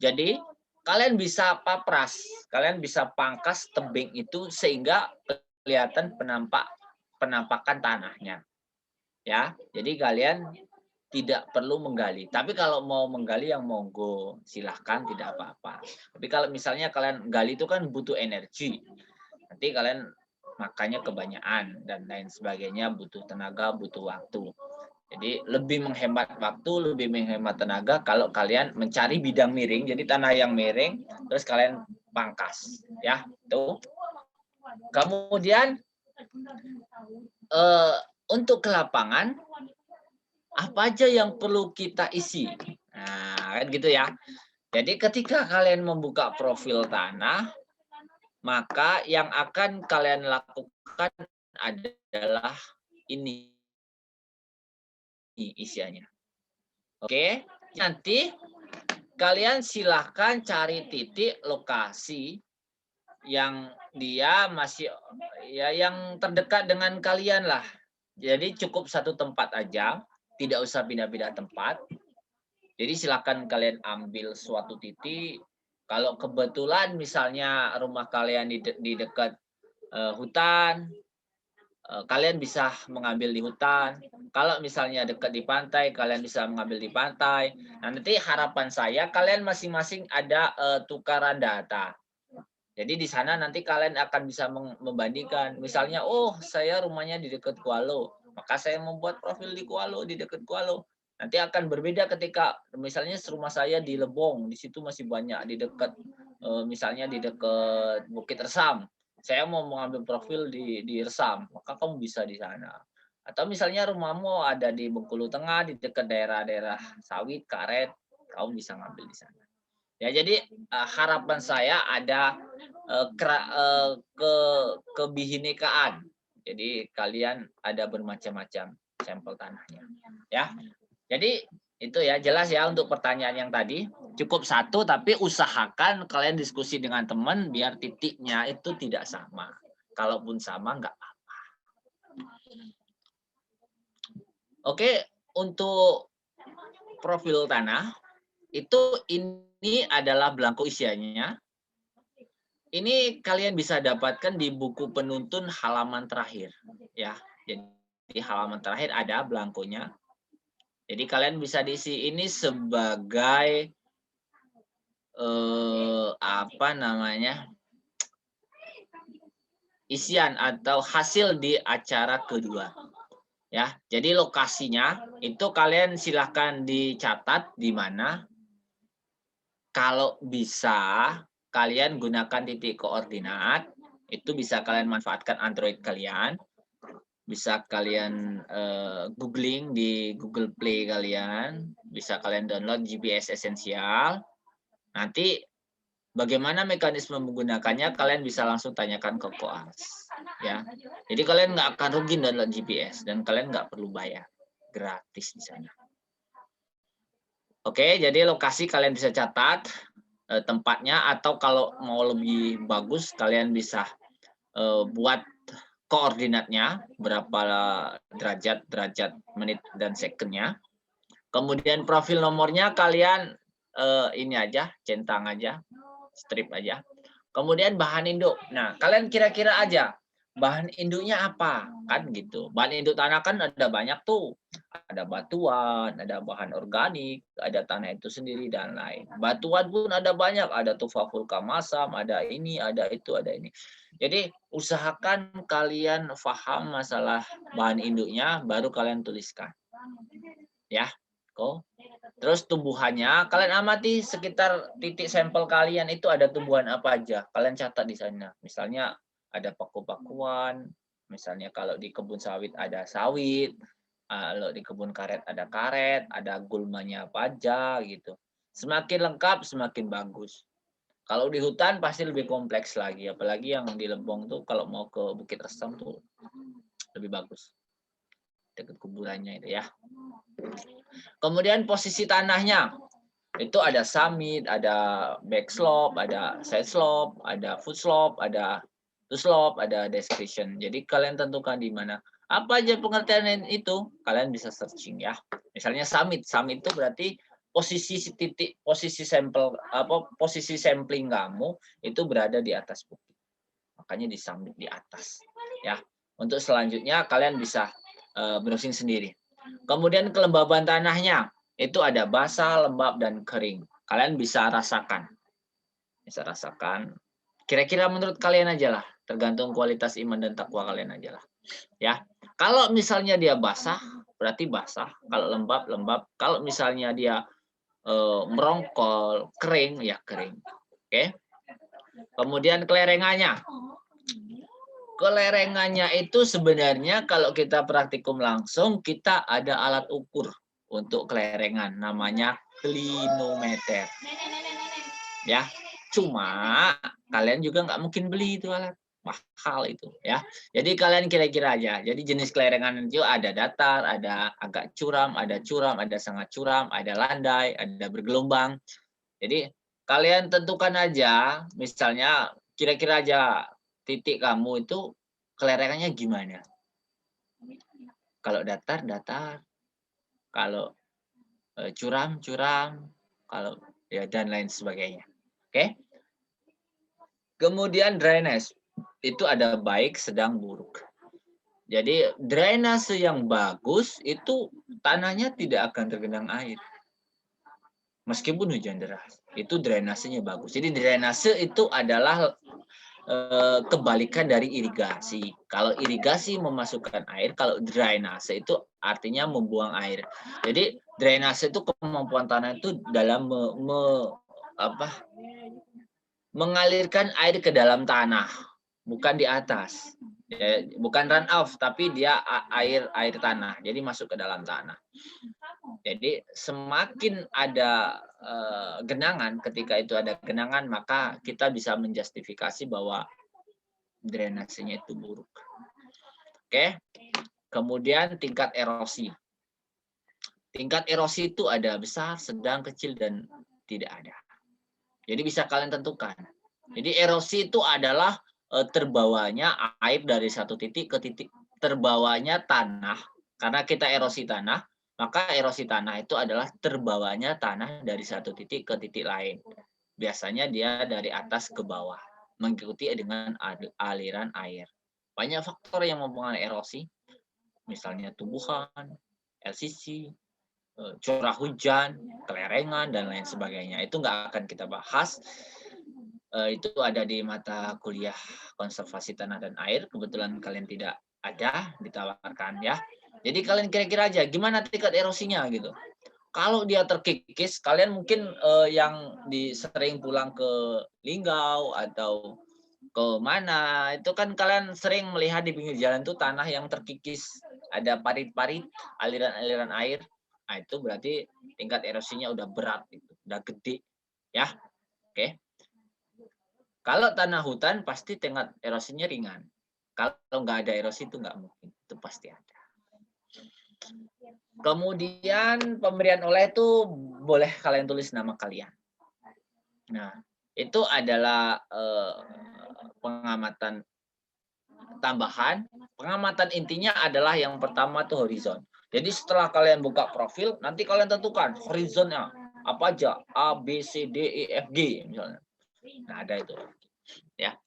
Jadi kalian bisa papras, kalian bisa pangkas tebing itu sehingga kelihatan penampakan tanahnya. Ya, jadi kalian tidak perlu menggali. Tapi kalau mau menggali yang monggo, silahkan, tidak apa-apa. Tapi kalau misalnya kalian gali itu kan butuh energi. Nanti kalian makanya kebanyakan dan lain sebagainya, butuh tenaga, butuh waktu. Jadi lebih menghemat waktu, lebih menghemat tenaga kalau kalian mencari bidang miring, jadi tanah yang miring, terus kalian pangkas, ya, tuh. Kemudian untuk ke lapangan, apa aja yang perlu kita isi? Nah, kan gitu ya. Jadi ketika kalian membuka profil tanah, maka yang akan kalian lakukan adalah ini isiannya. Oke, nanti kalian silahkan cari titik lokasi yang dia masih ya yang terdekat dengan kalian lah. Jadi cukup satu tempat aja, tidak usah pindah-pindah tempat. Jadi silahkan kalian ambil suatu titik. Kalau kebetulan misalnya rumah kalian di dekat hutan, kalian bisa mengambil di hutan. Kalau misalnya dekat di pantai, kalian bisa mengambil di pantai. Nah, nanti harapan saya kalian masing-masing ada tukaran data. Jadi di sana nanti kalian akan bisa membandingkan. Misalnya, oh saya rumahnya di dekat Kualo, maka saya membuat profil di Kualo, di dekat Kualo. Nanti akan berbeda ketika misalnya rumah saya di Lebong, di situ masih banyak di dekat misalnya di dekat Bukit Resam. Saya mau mengambil profil di Resam, maka kamu bisa di sana. Atau misalnya rumahmu ada di Bengkulu Tengah, di dekat daerah-daerah sawit, karet, kamu bisa ngambil di sana. Ya, jadi harapan saya ada kebihinekaan. Jadi kalian ada bermacam-macam sampel tanahnya. Ya, jadi itu ya jelas ya untuk pertanyaan yang tadi. Cukup satu, tapi usahakan kalian diskusi dengan teman biar titiknya itu tidak sama. Kalaupun sama nggak apa-apa. Oke, untuk profil tanah itu ini adalah belangko isiannya. Ini kalian bisa dapatkan di buku penuntun halaman terakhir, ya. Jadi halaman terakhir ada belangkonya. Jadi kalian bisa diisi ini sebagai isian atau hasil di acara kedua. Ya, jadi lokasinya itu kalian silahkan dicatat di mana. Kalau bisa kalian gunakan titik koordinat, itu bisa kalian manfaatkan Android kalian. Bisa kalian googling di Google Play kalian, bisa kalian download GPS Essential. Nanti bagaimana mekanisme menggunakannya kalian bisa langsung tanyakan ke koas, ya. Jadi kalian nggak akan rugi download GPS dan kalian nggak perlu bayar, gratis di sana. Oke, jadi lokasi kalian bisa catat tempatnya, atau kalau mau lebih bagus kalian bisa buat koordinatnya berapa derajat, menit dan secondnya. Kemudian profil nomornya kalian ini aja, centang aja, strip aja. Kemudian bahan induk. Nah, kalian kira-kira aja bahan induknya apa, kan gitu. Bahan induk tanah kan ada banyak tuh. Ada batuan, ada bahan organik, ada tanah itu sendiri dan lain. Batuan pun ada banyak, ada tufa vulkamasam, ada ini, ada itu, ada ini. Jadi usahakan kalian paham masalah bahan induknya, baru kalian tuliskan. Ya, kok. Terus tumbuhannya, kalian amati sekitar titik sampel kalian itu ada tumbuhan apa aja. Kalian catat di sana. Misalnya ada paku-pakuan, misalnya kalau di kebun sawit ada sawit, Kalau di kebun karet, ada gulmanya apa aja gitu. Semakin lengkap, semakin bagus. Kalau di hutan pasti lebih kompleks lagi, apalagi yang di Lebong tuh kalau mau ke Bukit Resem tuh lebih bagus. Dekat kuburannya itu ya. Kemudian posisi tanahnya. Itu ada summit, ada back slope, ada side slope, ada foot slope, ada to slope, ada description. Jadi kalian tentukan di mana. Apa aja pengertian itu, kalian bisa searching ya. Misalnya summit. Summit itu berarti posisi titik, posisi sampel posisi sampling kamu itu berada di atas bukit. Makanya di summit di atas ya. Untuk selanjutnya kalian bisa browsing sendiri. Kemudian kelembaban tanahnya. Itu ada basah, lembab, dan kering. Kalian bisa rasakan. Bisa rasakan. Kira-kira menurut kalian aja lah. Tergantung kualitas iman dan takwa kalian aja lah. Ya. Kalau misalnya dia basah, berarti basah. Kalau lembab, lembab. Kalau misalnya dia merongkol, kering, ya kering. Oke. Kemudian kelerengannya. Kelerengannya itu sebenarnya kalau kita praktikum langsung, kita ada alat ukur. Untuk kelerengan namanya klinometer ya, cuma kalian juga nggak mungkin beli itu alat, mahal itu ya. Jadi kalian kira-kira aja, jadi jenis kelerengan itu ada datar, ada agak curam, ada sangat curam, ada landai, ada bergelombang. Jadi kalian tentukan aja, misalnya kira-kira aja titik kamu itu kelerengannya gimana. Kalau datar, kalau curam, kalau ya dan lain sebagainya. Oke. Kemudian drainase itu ada baik, sedang, buruk. Jadi drainase yang bagus itu tanahnya tidak akan tergenang air. Meskipun hujan deras, itu drainasenya bagus. Jadi drainase itu adalah kebalikan dari irigasi. Kalau irigasi memasukkan air, kalau drainase itu artinya membuang air. Jadi drainase itu kemampuan tanah itu dalam mengalirkan air ke dalam tanah, bukan di atas. Ya, bukan run off, tapi dia air tanah. Jadi masuk ke dalam tanah. Jadi semakin ada genangan, ketika itu ada genangan, maka kita bisa menjustifikasi bahwa drainasenya itu buruk. Oke. Kemudian tingkat erosi. Tingkat erosi itu ada besar, sedang, kecil, dan tidak ada. Jadi bisa kalian tentukan. Jadi erosi itu adalah terbawanya air dari satu titik ke titik, terbawanya tanah. Karena kita erosi tanah, maka erosi tanah itu adalah terbawanya tanah dari satu titik ke titik lain. Biasanya dia dari atas ke bawah, mengikuti dengan aliran air. Banyak faktor yang mempengaruhi erosi, misalnya tumbuhan, LCC, curah hujan, kelerengan, dan lain sebagainya. Itu nggak akan kita bahas. Itu ada di mata kuliah konservasi tanah dan air. Kebetulan kalian tidak ada, ditawarkan ya. Jadi kalian kira-kira aja gimana tingkat erosinya gitu. Kalau dia terkikis, kalian mungkin yang sering pulang ke Linggau atau ke mana, itu kan kalian sering melihat di pinggir jalan itu tanah yang terkikis, ada parit-parit, aliran-aliran air. Nah, itu berarti tingkat erosinya udah berat, itu udah gede ya. Oke. Kalau tanah hutan pasti tingkat erosinya ringan. Kalau nggak ada erosi itu nggak mungkin, itu pasti ada. Kemudian pemberian oleh itu boleh kalian tulis nama kalian. Nah, itu adalah pengamatan tambahan. Pengamatan intinya adalah yang pertama tuh horizon. Jadi setelah kalian buka profil, nanti kalian tentukan horizonnya apa aja, A, B, C, D, E, F, G misalnya. Nah, ada itu. Ya.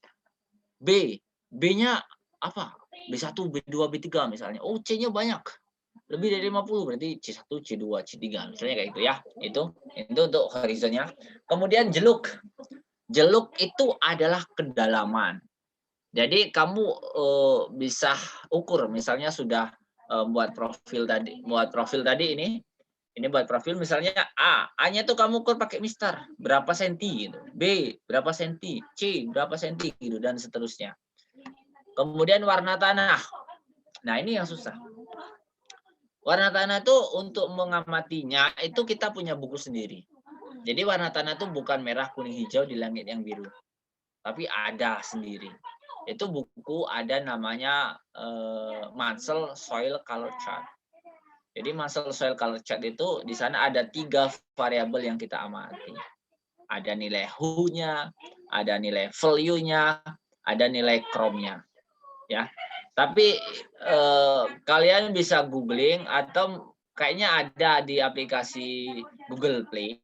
B-nya apa? B1, B2, B3 misalnya. Oh, C-nya banyak. Lebih dari 50 berarti C1, C2, C3 misalnya kayak gitu ya. Itu untuk horizonnya. Kemudian jeluk. Jeluk itu adalah kedalaman. Jadi kamu bisa ukur, misalnya sudah buat profil tadi ini buat profil misalnya A-nya tuh kamu ukur pakai mister berapa senti gitu. B berapa senti, C berapa senti gitu, dan seterusnya. Kemudian warna tanah. Nah, ini yang susah. Warna tanah itu untuk mengamatinya itu kita punya buku sendiri. Jadi warna tanah itu bukan merah, kuning, hijau di langit yang biru. Tapi ada sendiri. Itu buku ada namanya Munsell Soil Color Chart. Jadi Munsell Soil Color Chart itu di sana ada 3 variabel yang kita amati. Ada nilai hue-nya, ada nilai value-nya, ada nilai chrome-nya. Ya. Tapi kalian bisa googling atau kayaknya ada di aplikasi Google Play.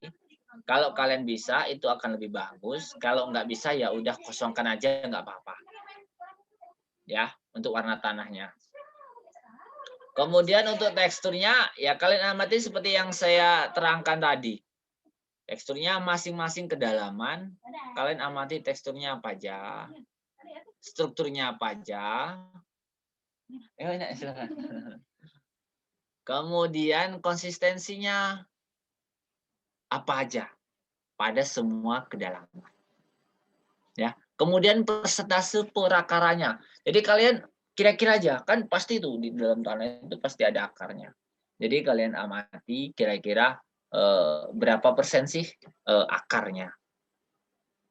Kalau kalian bisa itu akan lebih bagus. Kalau nggak bisa ya udah kosongkan aja nggak apa-apa. Ya, untuk warna tanahnya. Kemudian untuk teksturnya ya kalian amati seperti yang saya terangkan tadi. Teksturnya masing-masing kedalaman. Kalian amati teksturnya apa aja. Strukturnya apa aja. Silakan. Kemudian konsistensinya apa aja pada semua kedalaman. Ya. Kemudian persentase perakarannya. Jadi kalian kira-kira aja, kan pasti itu di dalam tanah itu pasti ada akarnya. Jadi kalian amati kira-kira berapa persen sih akarnya.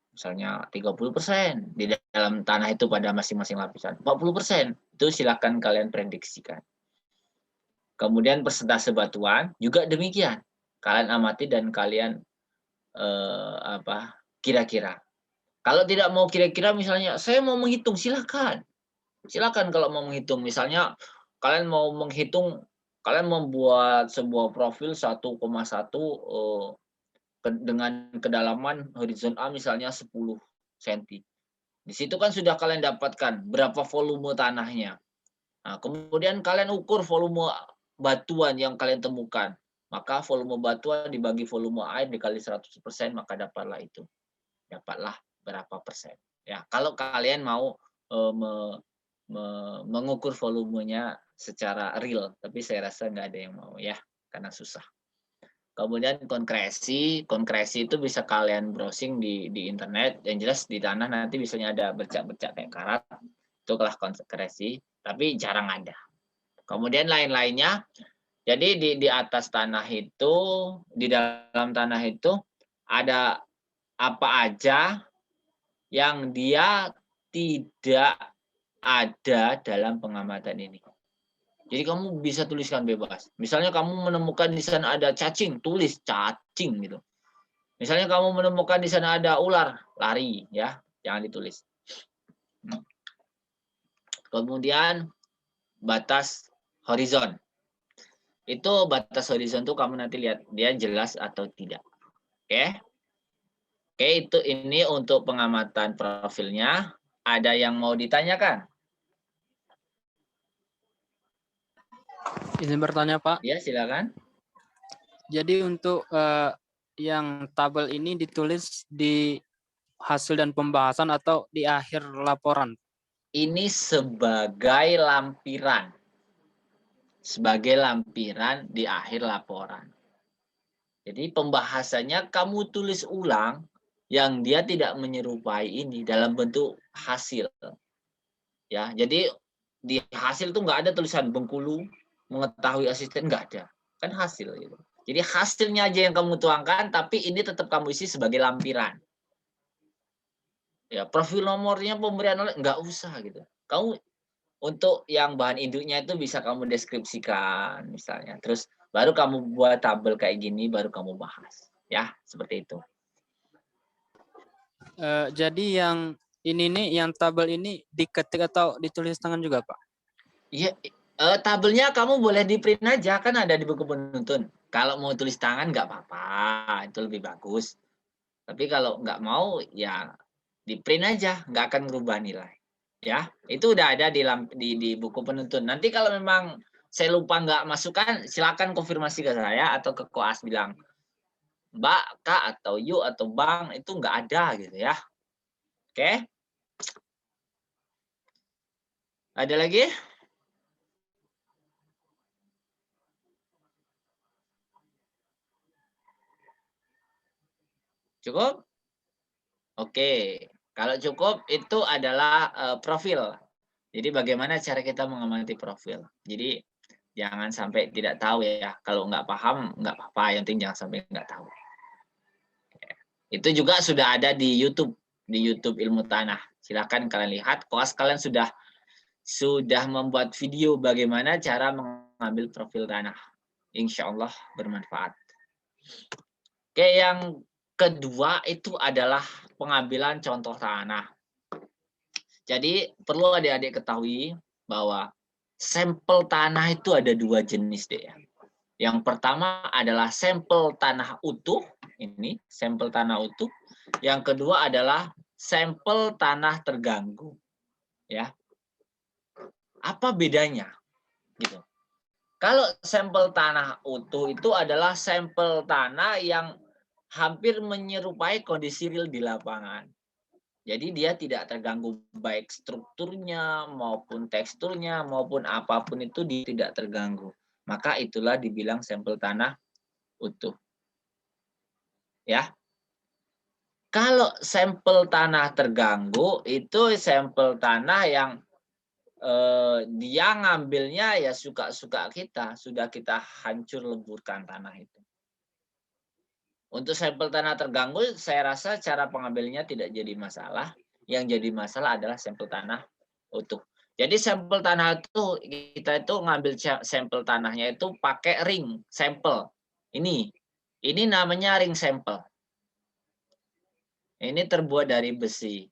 Misalnya 30% di dalam tanah itu pada masing-masing lapisan. 40%. Itu silakan kalian prediksikan. Kemudian persentase batuan juga demikian. Kalian amati dan kalian kira-kira. Kalau tidak mau kira-kira misalnya saya mau menghitung silakan. Silakan kalau mau menghitung. Misalnya kalian mau menghitung, kalian membuat sebuah profil 1,1 dengan kedalaman horizon A misalnya 10 cm. Di situ kan sudah kalian dapatkan berapa volume tanahnya. Nah, kemudian kalian ukur volume batuan yang kalian temukan. Maka volume batuan dibagi volume air dikali 100%, maka dapatlah itu. Dapatlah berapa persen. Ya, kalau kalian mau mengukur volumenya secara real, tapi saya rasa nggak ada yang mau ya, karena susah. Kemudian konkresi itu bisa kalian browsing di internet. Yang jelas di tanah nanti biasanya ada bercak-bercak kayak karat. Itu kelas konkresi, tapi jarang ada. Kemudian lain-lainnya. Jadi di atas tanah itu, di dalam tanah itu ada apa aja yang dia tidak ada dalam pengamatan ini. Jadi kamu bisa tuliskan bebas. Misalnya kamu menemukan di sana ada cacing, tulis cacing gitu. Misalnya kamu menemukan di sana ada ular, lari ya, jangan ditulis. Kemudian batas horizon. Itu batas horizon tuh kamu nanti lihat dia jelas atau tidak. Oke. Oke, itu ini untuk pengamatan profilnya. Ada yang mau ditanyakan? Izin bertanya, Pak. Ya, silakan. Jadi untuk yang tabel ini ditulis di hasil dan pembahasan atau di akhir laporan? Ini sebagai lampiran. Sebagai lampiran di akhir laporan. Jadi pembahasannya kamu tulis ulang yang dia tidak menyerupai ini dalam bentuk hasil. Ya, jadi di hasil tuh nggak ada tulisan Bengkulu mengetahui asisten, nggak ada. Kan hasil gitu. Jadi hasilnya aja yang kamu tuangkan, tapi ini tetap kamu isi sebagai lampiran. Ya, profil nomornya pemberian oleh nggak usah gitu. Kamu untuk yang bahan induknya itu bisa kamu deskripsikan misalnya. Terus baru kamu buat tabel kayak gini, baru kamu bahas. Ya, seperti itu. Jadi yang ini nih, yang tabel ini diketik atau ditulis tangan juga, Pak? Iya, tabelnya kamu boleh di print aja, kan ada di buku penuntun. Kalau mau tulis tangan nggak apa-apa, itu lebih bagus. Tapi kalau nggak mau ya di print aja, nggak akan merubah nilai. Ya, itu udah ada di buku penuntun. Nanti kalau memang saya lupa nggak masukkan, silakan konfirmasi ke saya atau ke koas bilang, Mbak, Kak, atau Yu, atau Bang, itu nggak ada gitu ya. Oke? Ada lagi? Cukup? Oke. Kalau cukup itu adalah profil. Jadi bagaimana cara kita mengamati profil. Jadi Jangan sampai tidak tahu ya. Kalau nggak paham, nggak apa-apa. Yang penting jangan sampai nggak tahu. Itu juga sudah ada di YouTube Ilmu Tanah. Silakan kalian lihat. Koas kalian sudah membuat video bagaimana cara mengambil profil tanah. Insya Allah bermanfaat. Oke, yang kedua itu adalah pengambilan contoh tanah. Jadi perlu adik-adik ketahui bahwa sampel tanah itu ada 2 jenis deh ya. Yang pertama adalah sampel tanah utuh, ini sampel tanah utuh. Yang kedua adalah sampel tanah terganggu. Ya. Apa bedanya? Gitu. Kalau sampel tanah utuh itu adalah sampel tanah yang hampir menyerupai kondisi real di lapangan. Jadi dia tidak terganggu baik strukturnya maupun teksturnya maupun apapun itu dia tidak terganggu. Maka itulah dibilang sampel tanah utuh. Ya. Kalau sampel tanah terganggu itu sampel tanah yang dia ngambilnya ya suka-suka kita, sudah kita hancur leburkan tanah itu. Untuk sampel tanah terganggu, saya rasa cara pengambilnya tidak jadi masalah. Yang jadi masalah adalah sampel tanah utuh. Jadi sampel tanah itu kita itu ngambil sampel tanahnya itu pakai ring sampel. Ini namanya ring sampel. Ini terbuat dari besi,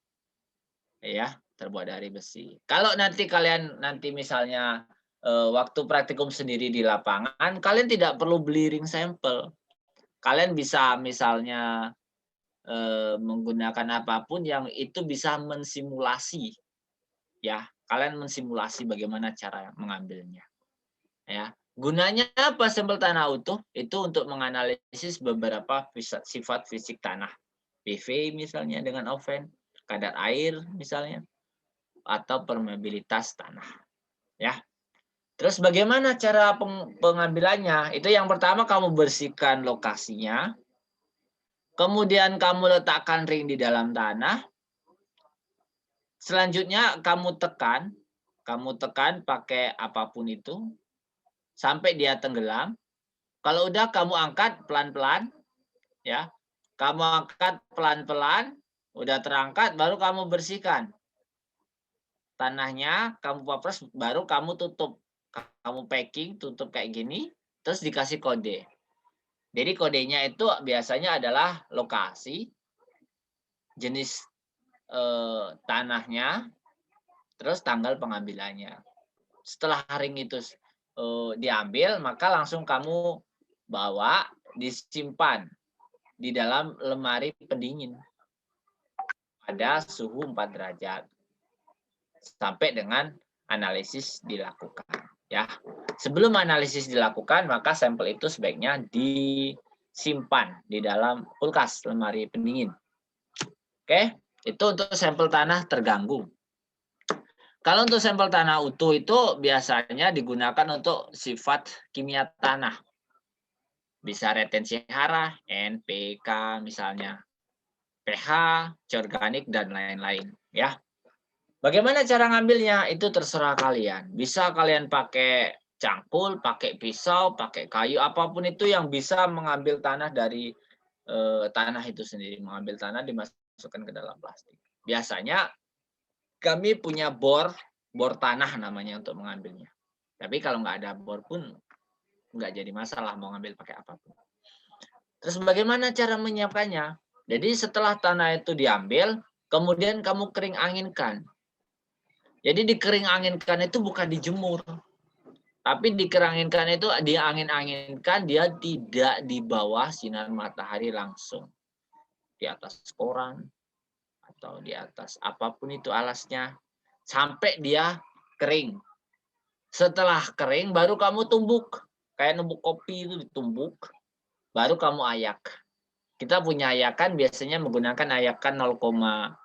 ya, terbuat dari besi. Kalau nanti kalian misalnya waktu praktikum sendiri di lapangan, kalian tidak perlu beli ring sampel. Kalian bisa misalnya menggunakan apapun yang itu bisa mensimulasi, ya. Kalian mensimulasi bagaimana cara mengambilnya, ya. Gunanya apa sampel tanah utuh? Itu untuk menganalisis beberapa sifat fisik tanah, PV misalnya dengan oven, kadar air misalnya, atau permeabilitas tanah, ya. Terus bagaimana cara pengambilannya? Itu yang pertama kamu bersihkan lokasinya. Kemudian kamu letakkan ring di dalam tanah. Selanjutnya kamu tekan pakai apapun itu sampai dia tenggelam. Kalau udah kamu angkat pelan-pelan, ya. Kamu angkat pelan-pelan, udah terangkat baru kamu bersihkan. Tanahnya kamu papres baru kamu tutup. Kamu packing, tutup kayak gini, terus dikasih kode. Jadi kodenya itu biasanya adalah lokasi, jenis tanahnya, terus tanggal pengambilannya. Setelah ring itu diambil, maka langsung kamu bawa, disimpan di dalam lemari pendingin pada suhu 4 derajat. Sampai dengan analisis dilakukan. Ya, sebelum analisis dilakukan, maka sampel itu sebaiknya disimpan di dalam kulkas, lemari pendingin. Oke, itu untuk sampel tanah terganggu. Kalau untuk sampel tanah utuh itu biasanya digunakan untuk sifat kimia tanah. Bisa retensi hara, NPK misalnya, pH, organik, dan lain-lain. Ya. Bagaimana cara ngambilnya? Itu terserah kalian. Bisa kalian pakai cangkul, pakai pisau, pakai kayu, apapun itu yang bisa mengambil tanah dari tanah itu sendiri. Mengambil tanah dimasukkan ke dalam plastik. Biasanya kami punya bor tanah namanya untuk mengambilnya. Tapi kalau nggak ada bor pun nggak jadi masalah mau ngambil pakai apapun. Terus bagaimana cara menyiapkannya? Jadi setelah tanah itu diambil, kemudian kamu kering anginkan. Jadi dikering anginkan itu bukan dijemur. Tapi dikering anginkan itu diangin-anginkan, dia tidak di bawah sinar matahari langsung. Di atas koran atau di atas apapun itu alasnya. Sampai dia kering. Setelah kering baru kamu tumbuk. Kayak numbuk kopi itu ditumbuk. Baru kamu ayak. Kita punya ayakan biasanya menggunakan ayakan 0,5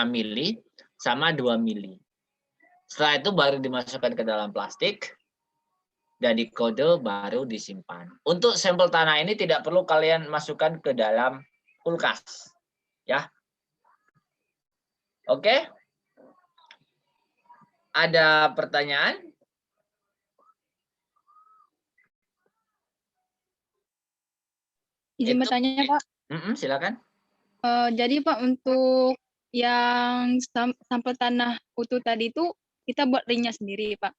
mili sama 2 mili. Setelah itu baru dimasukkan ke dalam plastik dan dikode baru disimpan. Untuk sampel tanah ini tidak perlu kalian masukkan ke dalam kulkas. Ya. Oke? Ada pertanyaan? Izin Itu- bertanya, Pak. Silakan. Jadi Pak, untuk yang sampel tanah utuh tadi itu kita buat ringnya sendiri, Pak.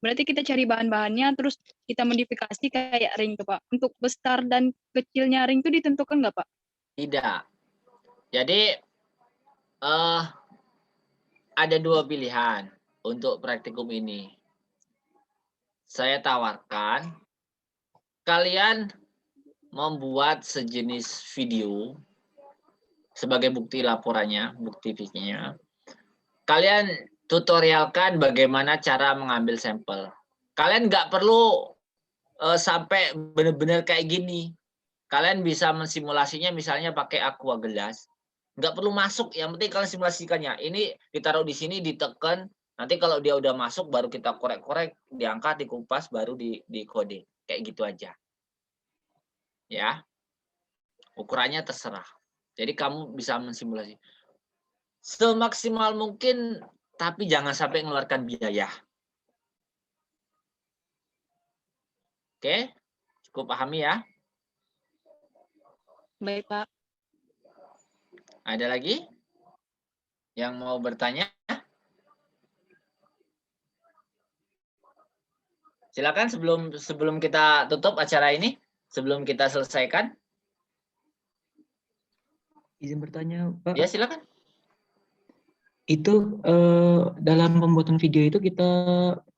Berarti kita cari bahan-bahannya, terus kita modifikasi kayak ring tuh, Pak. Untuk besar dan kecilnya ring itu ditentukan nggak, Pak? Tidak. Jadi ada dua pilihan untuk praktikum ini. Saya tawarkan kalian membuat sejenis video sebagai bukti laporannya, bukti visinya. Kalian tutorialkan bagaimana cara mengambil sampel. Kalian nggak perlu sampai benar-benar kayak gini. Kalian bisa mensimulasinya misalnya pakai aqua gelas. Nggak perlu masuk, yang penting kalian simulasikannya. Ini ditaruh di sini, ditekan. Nanti kalau dia udah masuk, baru kita korek-korek, diangkat, dikupas, baru dikode. Kayak gitu aja. Ya. Ukurannya terserah. Jadi kamu bisa mensimulasi. Semaksimal mungkin, tapi jangan sampai mengeluarkan biaya. Oke? Cukup pahami ya? Baik, Pak. Ada lagi yang mau bertanya? Silakan sebelum kita tutup acara ini, sebelum kita selesaikan. Izin bertanya, Pak. Ya, silakan. Itu dalam pembuatan video itu kita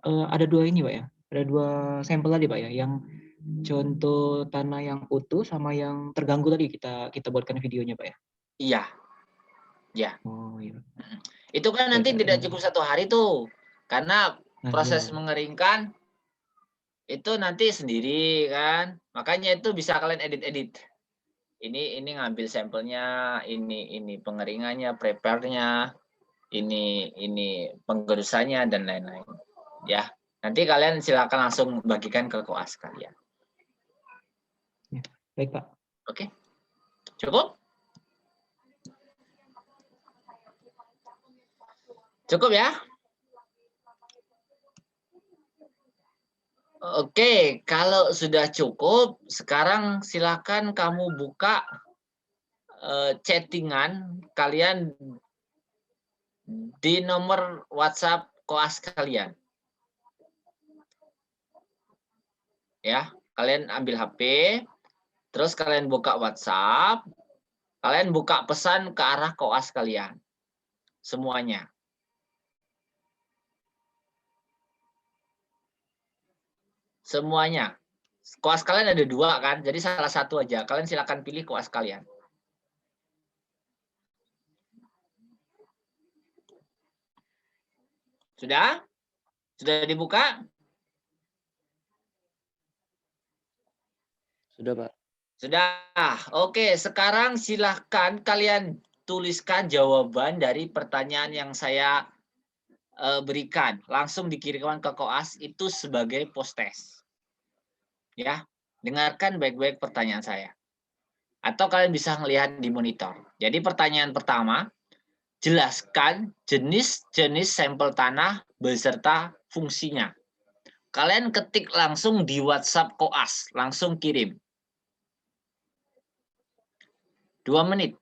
ada dua ini, Pak ya. Ada dua sampel tadi, Pak ya. Yang contoh tanah yang utuh sama yang terganggu tadi kita buatkan videonya, Pak ya. Iya. Ya. Oh iya. Itu kan nanti Baik, tidak cukup 1 hari tuh. Karena proses iya. mengeringkan itu nanti sendiri kan. Makanya itu bisa kalian edit-edit. Ini ngambil sampelnya, ini pengeringannya, prepare-nya, ini penggerusannya dan lain-lain. Ya. Nanti kalian silakan langsung bagikan ke koas kalian. Ya, baik, Pak. Oke. Cukup? Cukup ya? Oke, kalau sudah cukup, sekarang silakan kamu buka chattingan kalian di nomor WhatsApp koas kalian. Ya, kalian ambil HP, terus kalian buka WhatsApp, kalian buka pesan ke arah koas kalian. Semuanya. Semuanya. Koas kalian ada 2 kan, jadi salah satu aja. Kalian silakan pilih koas kalian. Sudah? Sudah dibuka? Sudah, Pak. Sudah. Oke, sekarang silahkan kalian tuliskan jawaban dari pertanyaan yang saya berikan. Langsung dikirimkan ke koas itu sebagai post-test. Ya, dengarkan baik-baik pertanyaan saya. Atau kalian bisa melihat di monitor. Jadi pertanyaan pertama, jelaskan jenis-jenis sampel tanah beserta fungsinya. Kalian ketik langsung di WhatsApp koas, langsung kirim. 2 menit.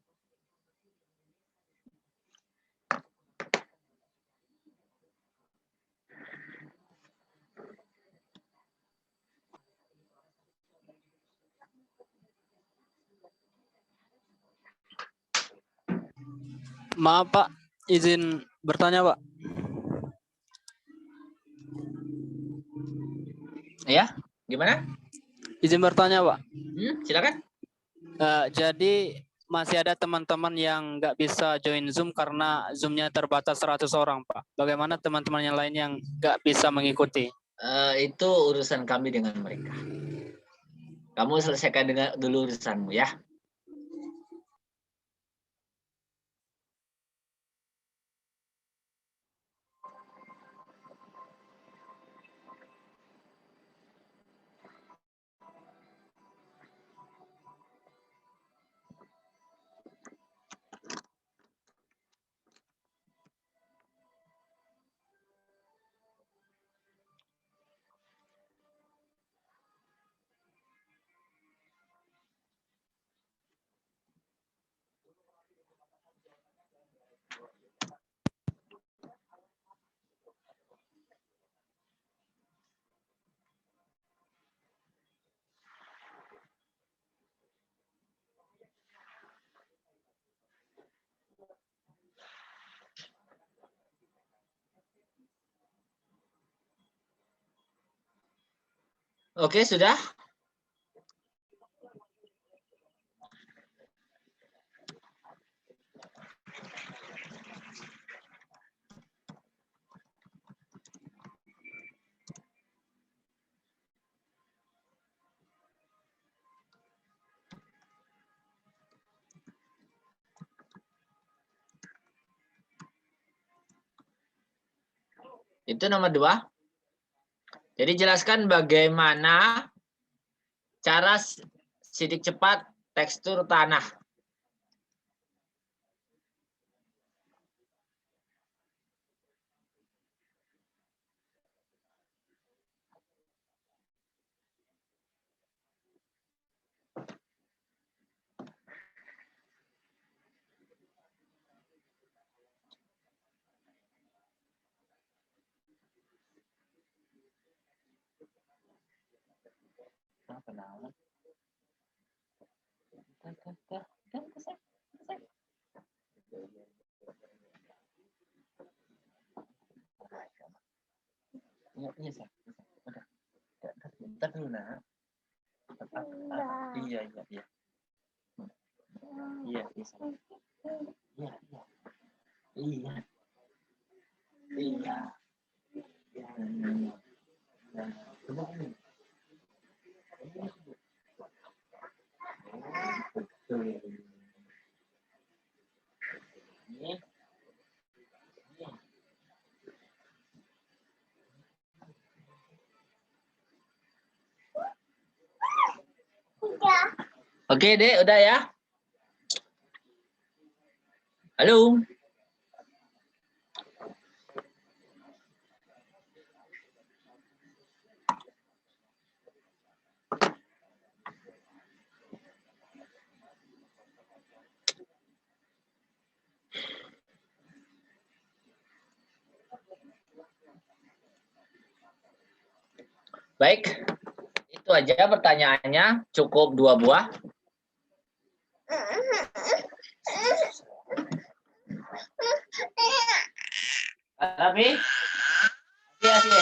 Maaf Pak, izin bertanya Pak. Ya, gimana? Izin bertanya Pak. Silakan. Jadi masih ada teman-teman yang nggak bisa join Zoom karena Zoom-nya terbatas 100 orang Pak. Bagaimana teman-teman yang lain yang nggak bisa mengikuti? Itu urusan kami dengan mereka. Kamu selesaikan dulu urusanmu ya. Oke, sudah? Itu nomor 2. Jadi jelaskan bagaimana cara sidik cepat tekstur tanah. Bentar dulu, Nak. Iya. Iya, bisa. Iya. Oke, Dek, udah ya? Halo? Baik, itu aja pertanyaannya. Cukup 2 buah. Tapi, hati-hati.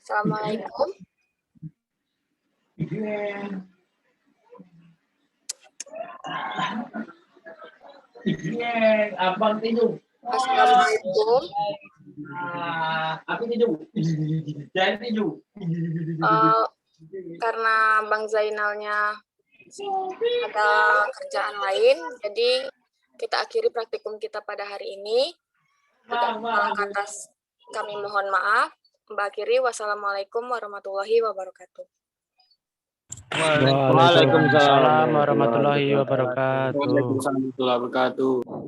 Assalamualaikum. Abang tidur. Assalamualaikum. Aku tidur. Jangan tidur. Karena Bang Zainalnya ada kerjaan lain, jadi kita akhiri praktikum kita pada hari ini. Tidak salah kata kami mohon maaf. Mbak akhiri, wassalamualaikum warahmatullahi wabarakatuh. Waalaikumsalam warahmatullahi wabarakatuh. Waalaikumsalam warahmatullahi wabarakatuh.